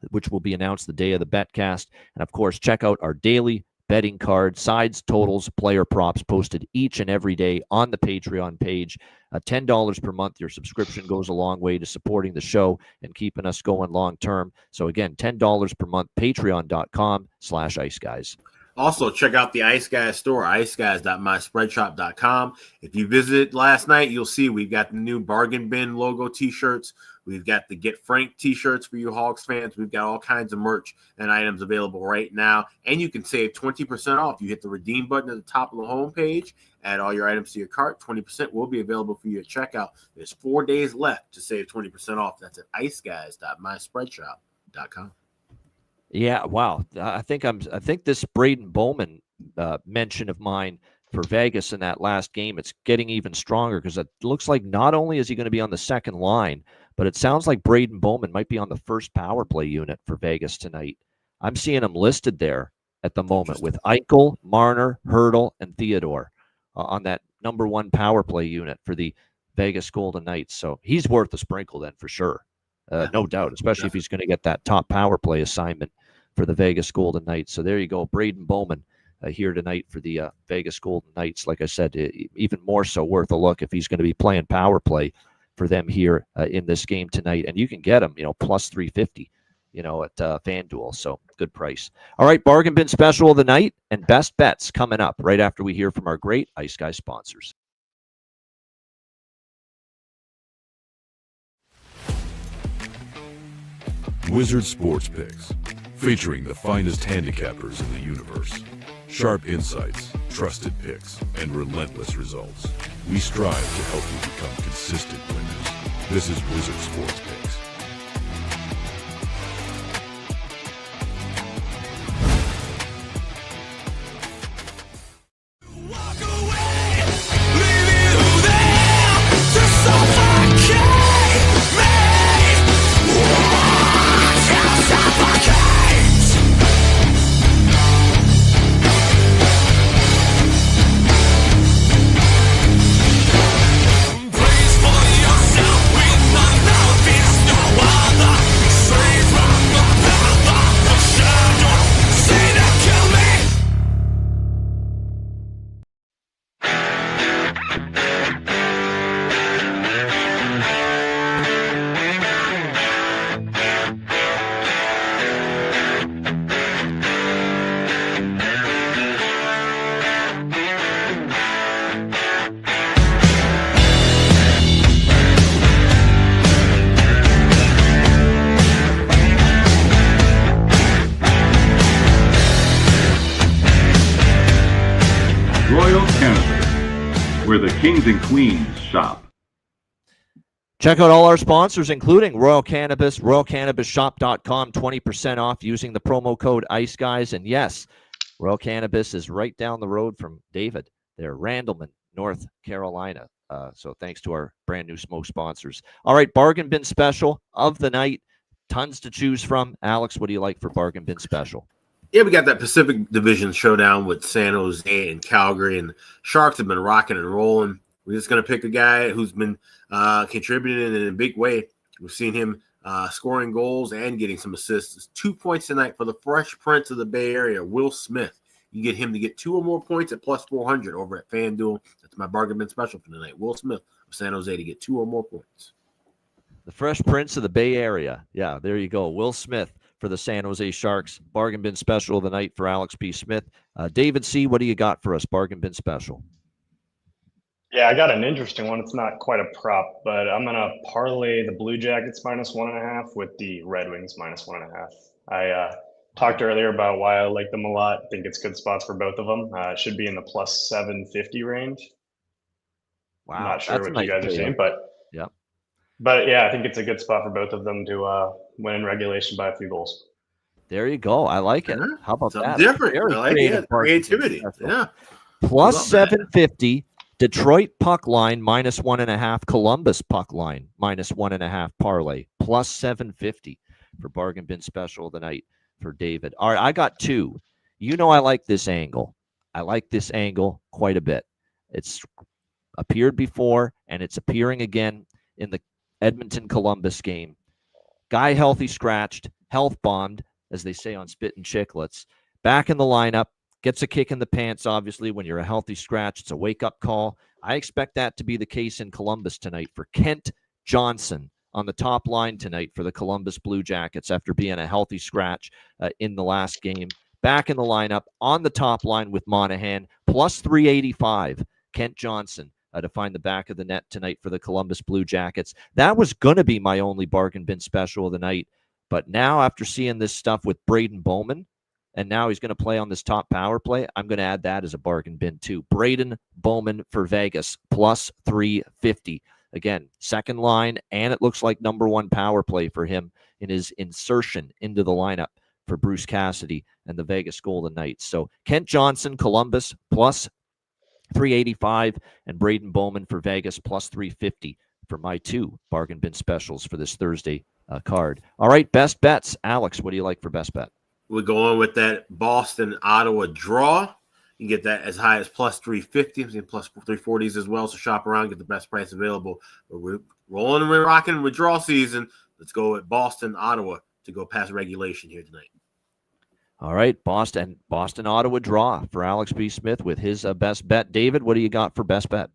[SPEAKER 2] which will be announced the day of the betcast. And of course, check out our daily betting card, sides, totals, player props posted each and every day on the Patreon page. $10 per month. Your subscription goes a long way to supporting the show and keeping us going long term. So again, $10 per month, patreon.com/iceguys.
[SPEAKER 3] Also, check out the Ice Guys store, iceguys.myspreadshop.com. If you visited last night, you'll see we've got the new Bargain Bin logo T-shirts. We've got the Get Frank T-shirts for you Hawks fans. We've got all kinds of merch and items available right now. And you can save 20% off. You hit the redeem button at the top of the homepage, add all your items to your cart. 20% will be available for you at checkout. There's 4 days left to save 20% off. That's at iceguys.myspreadshop.com.
[SPEAKER 2] Yeah, wow. I think this Braden Bowman mention of mine for Vegas in that last game, it's getting even stronger because it looks like not only is he going to be on the second line, but it sounds like Braden Bowman might be on the first power play unit for Vegas tonight. I'm seeing him listed there at the moment with Eichel, Marner, Hurdle, and Theodore on that number one power play unit for the Vegas Golden Knights. So he's worth a sprinkle then for sure. No doubt, especially if he's going to get that top power play assignment for the Vegas Golden Knights. So there you go, Braden Bowman here tonight for the Vegas Golden Knights. Like I said, even more so worth a look if he's going to be playing power play for them here in this game tonight. And you can get him, plus 350, at FanDuel. So good price. All right, bargain bin special of the night and best bets coming up right after we hear from our great Ice Guy sponsors.
[SPEAKER 5] Wizard Sports Picks, featuring the finest handicappers in the universe. Sharp insights, trusted picks, and relentless results. We strive to help you become consistent winners. This is Wizard Sports Picks.
[SPEAKER 1] Where the kings and queens shop.
[SPEAKER 2] Check out all our sponsors, including Royal Cannabis, royalcannabisshop.com, 20% off using the promo code IceGuys. And yes, Royal Cannabis is right down the road from David. They're Randleman, North Carolina. So thanks to our brand new smoke sponsors. All right, bargain bin special of the night. Tons to choose from. Alex, what do you like for bargain bin special?
[SPEAKER 3] Yeah, we got that Pacific Division showdown with San Jose and Calgary, and Sharks have been rocking and rolling. We're just going to pick a guy who's been contributing in a big way. We've seen him scoring goals and getting some assists. 2 points tonight for the Fresh Prince of the Bay Area, Will Smith. You get him to get 2 or more points at plus 400 over at FanDuel. That's my bargain bin special for tonight. Will Smith of San Jose to get 2 or more points.
[SPEAKER 2] The Fresh Prince of the Bay Area. Yeah, there you go. Will Smith for the San Jose Sharks. Bargain bin special of the night for Alex P. Smith. David C., what do you got for us? Bargain bin special.
[SPEAKER 4] Yeah, I got an interesting one. It's not quite a prop, but I'm going to parlay the Blue Jackets -1.5 with the Red Wings -1.5. I talked earlier about why I like them a lot. I think it's good spots for both of them. It should be in the plus 750 range.
[SPEAKER 2] Wow.
[SPEAKER 4] I'm not sure what you guys are seeing, but
[SPEAKER 2] yeah.
[SPEAKER 4] But yeah, I think it's a good spot for both of them to win in regulation by a few goals.
[SPEAKER 2] There you go. I like it.
[SPEAKER 3] Yeah,
[SPEAKER 2] How about
[SPEAKER 3] something
[SPEAKER 2] that?
[SPEAKER 3] different.
[SPEAKER 2] Very
[SPEAKER 3] I like
[SPEAKER 2] creative bargain bin
[SPEAKER 3] creativity.
[SPEAKER 2] special.
[SPEAKER 3] Yeah.
[SPEAKER 2] Plus
[SPEAKER 3] Love that.
[SPEAKER 2] 750. Detroit puck line minus 1.5. Columbus puck line minus 1.5 parlay. Plus 750 for bargain bin special of the night for David. All right, I got two. You know I like this angle. I like this angle quite a bit. It's appeared before, and it's appearing again in the Edmonton-Columbus game. Guy healthy scratched, health bombed, as they say on Spit and Chicklets. Back in the lineup, gets a kick in the pants, obviously, when you're a healthy scratch. It's a wake-up call. I expect that to be the case in Columbus tonight for Kent Johnson on the top line tonight for the Columbus Blue Jackets after being a healthy scratch in the last game. Back in the lineup on the top line with Monahan, plus 385, Kent Johnson to find the back of the net tonight for the Columbus Blue Jackets. That was going to be my only bargain bin special of the night. But now after seeing this stuff with Braden Bowman, and now he's going to play on this top power play, I'm going to add that as a bargain bin too. Braden Bowman for Vegas, plus 350. Again, second line, and it looks like number one power play for him in his insertion into the lineup for Bruce Cassidy and the Vegas Golden Knights. So Kent Johnson, Columbus, plus 385, and Braden Bowman for Vegas, plus 350 for my two bargain bin specials for this Thursday card. All right, best bets. Alex, what do you like for best bet?
[SPEAKER 3] We're going with that Boston-Ottawa draw. You can get that as high as plus 350. I'm seeing plus 340s as well. So shop around, get the best price available. We're rolling and we're rocking with draw season. Let's go with Boston-Ottawa to go past regulation here tonight.
[SPEAKER 2] All right, Boston-Ottawa draw for Alex B. Smith with his best bet. David, what do you got for best bet?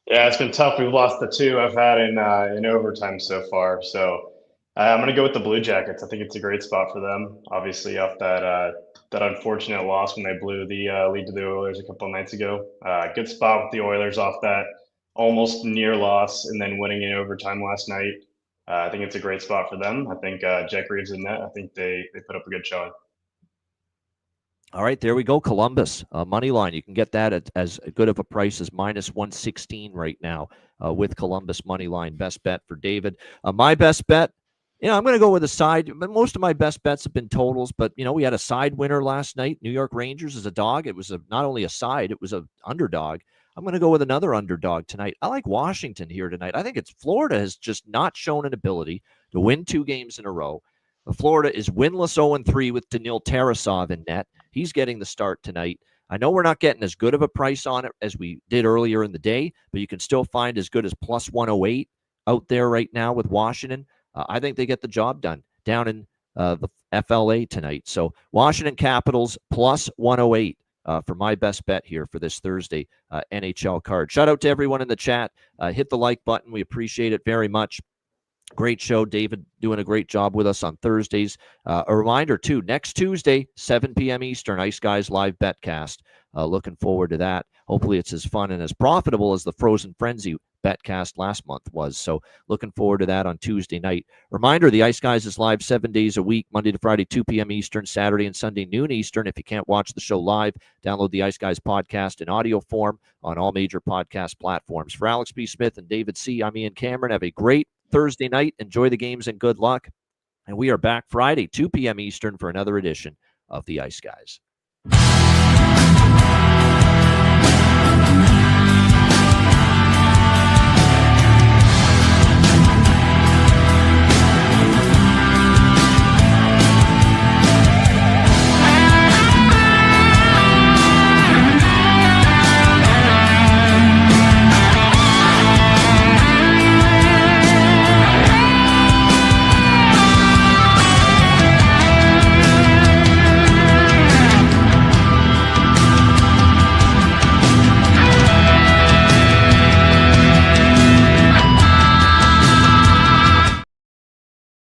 [SPEAKER 4] Yeah, it's been tough. We've lost the two I've had in overtime so far. So I'm going to go with the Blue Jackets. I think it's a great spot for them. Obviously, off that unfortunate loss when they blew the lead to the Oilers a couple of nights ago. Good spot with the Oilers off that almost near loss and then winning in overtime last night. I think it's a great spot for them. I think Jack Reeves in net. I think they put up a good showing.
[SPEAKER 2] All right, there we go. Columbus money line. You can get that at as good of a price as minus 116 right now with Columbus money line. Best bet for David. My best bet, I'm going to go with a side. Most of my best bets have been totals, but we had a side winner last night. New York Rangers as a dog. It was not only a side, it was an underdog. I'm going to go with another underdog tonight. I like Washington here tonight. I think it's Florida has just not shown an ability to win 2 games in a row. Florida is winless 0-3 with Daniil Tarasov in net. He's getting the start tonight. I know we're not getting as good of a price on it as we did earlier in the day, but you can still find as good as plus 108 out there right now with Washington. I think they get the job done down in the FLA tonight. So Washington Capitals plus 108 for my best bet here for this Thursday NHL card. Shout out to everyone in the chat. Hit the like button. We appreciate it very much. Great show. David doing a great job with us on Thursdays. A reminder, too, next Tuesday, 7 p.m. Eastern, Ice Guys Live Betcast. Looking forward to that. Hopefully it's as fun and as profitable as the Frozen Frenzy Betcast last month was. So looking forward to that on Tuesday night. Reminder, the Ice Guys is live 7 days a week, Monday to Friday, 2 p.m. Eastern, Saturday and Sunday, noon Eastern. If you can't watch the show live, download the Ice Guys podcast in audio form on all major podcast platforms. For Alex B. Smith and David C., I'm Ian Cameron. Have a great Thursday night. Enjoy the games and good luck. And we are back Friday, 2 p.m. Eastern for another edition of the Ice Guys.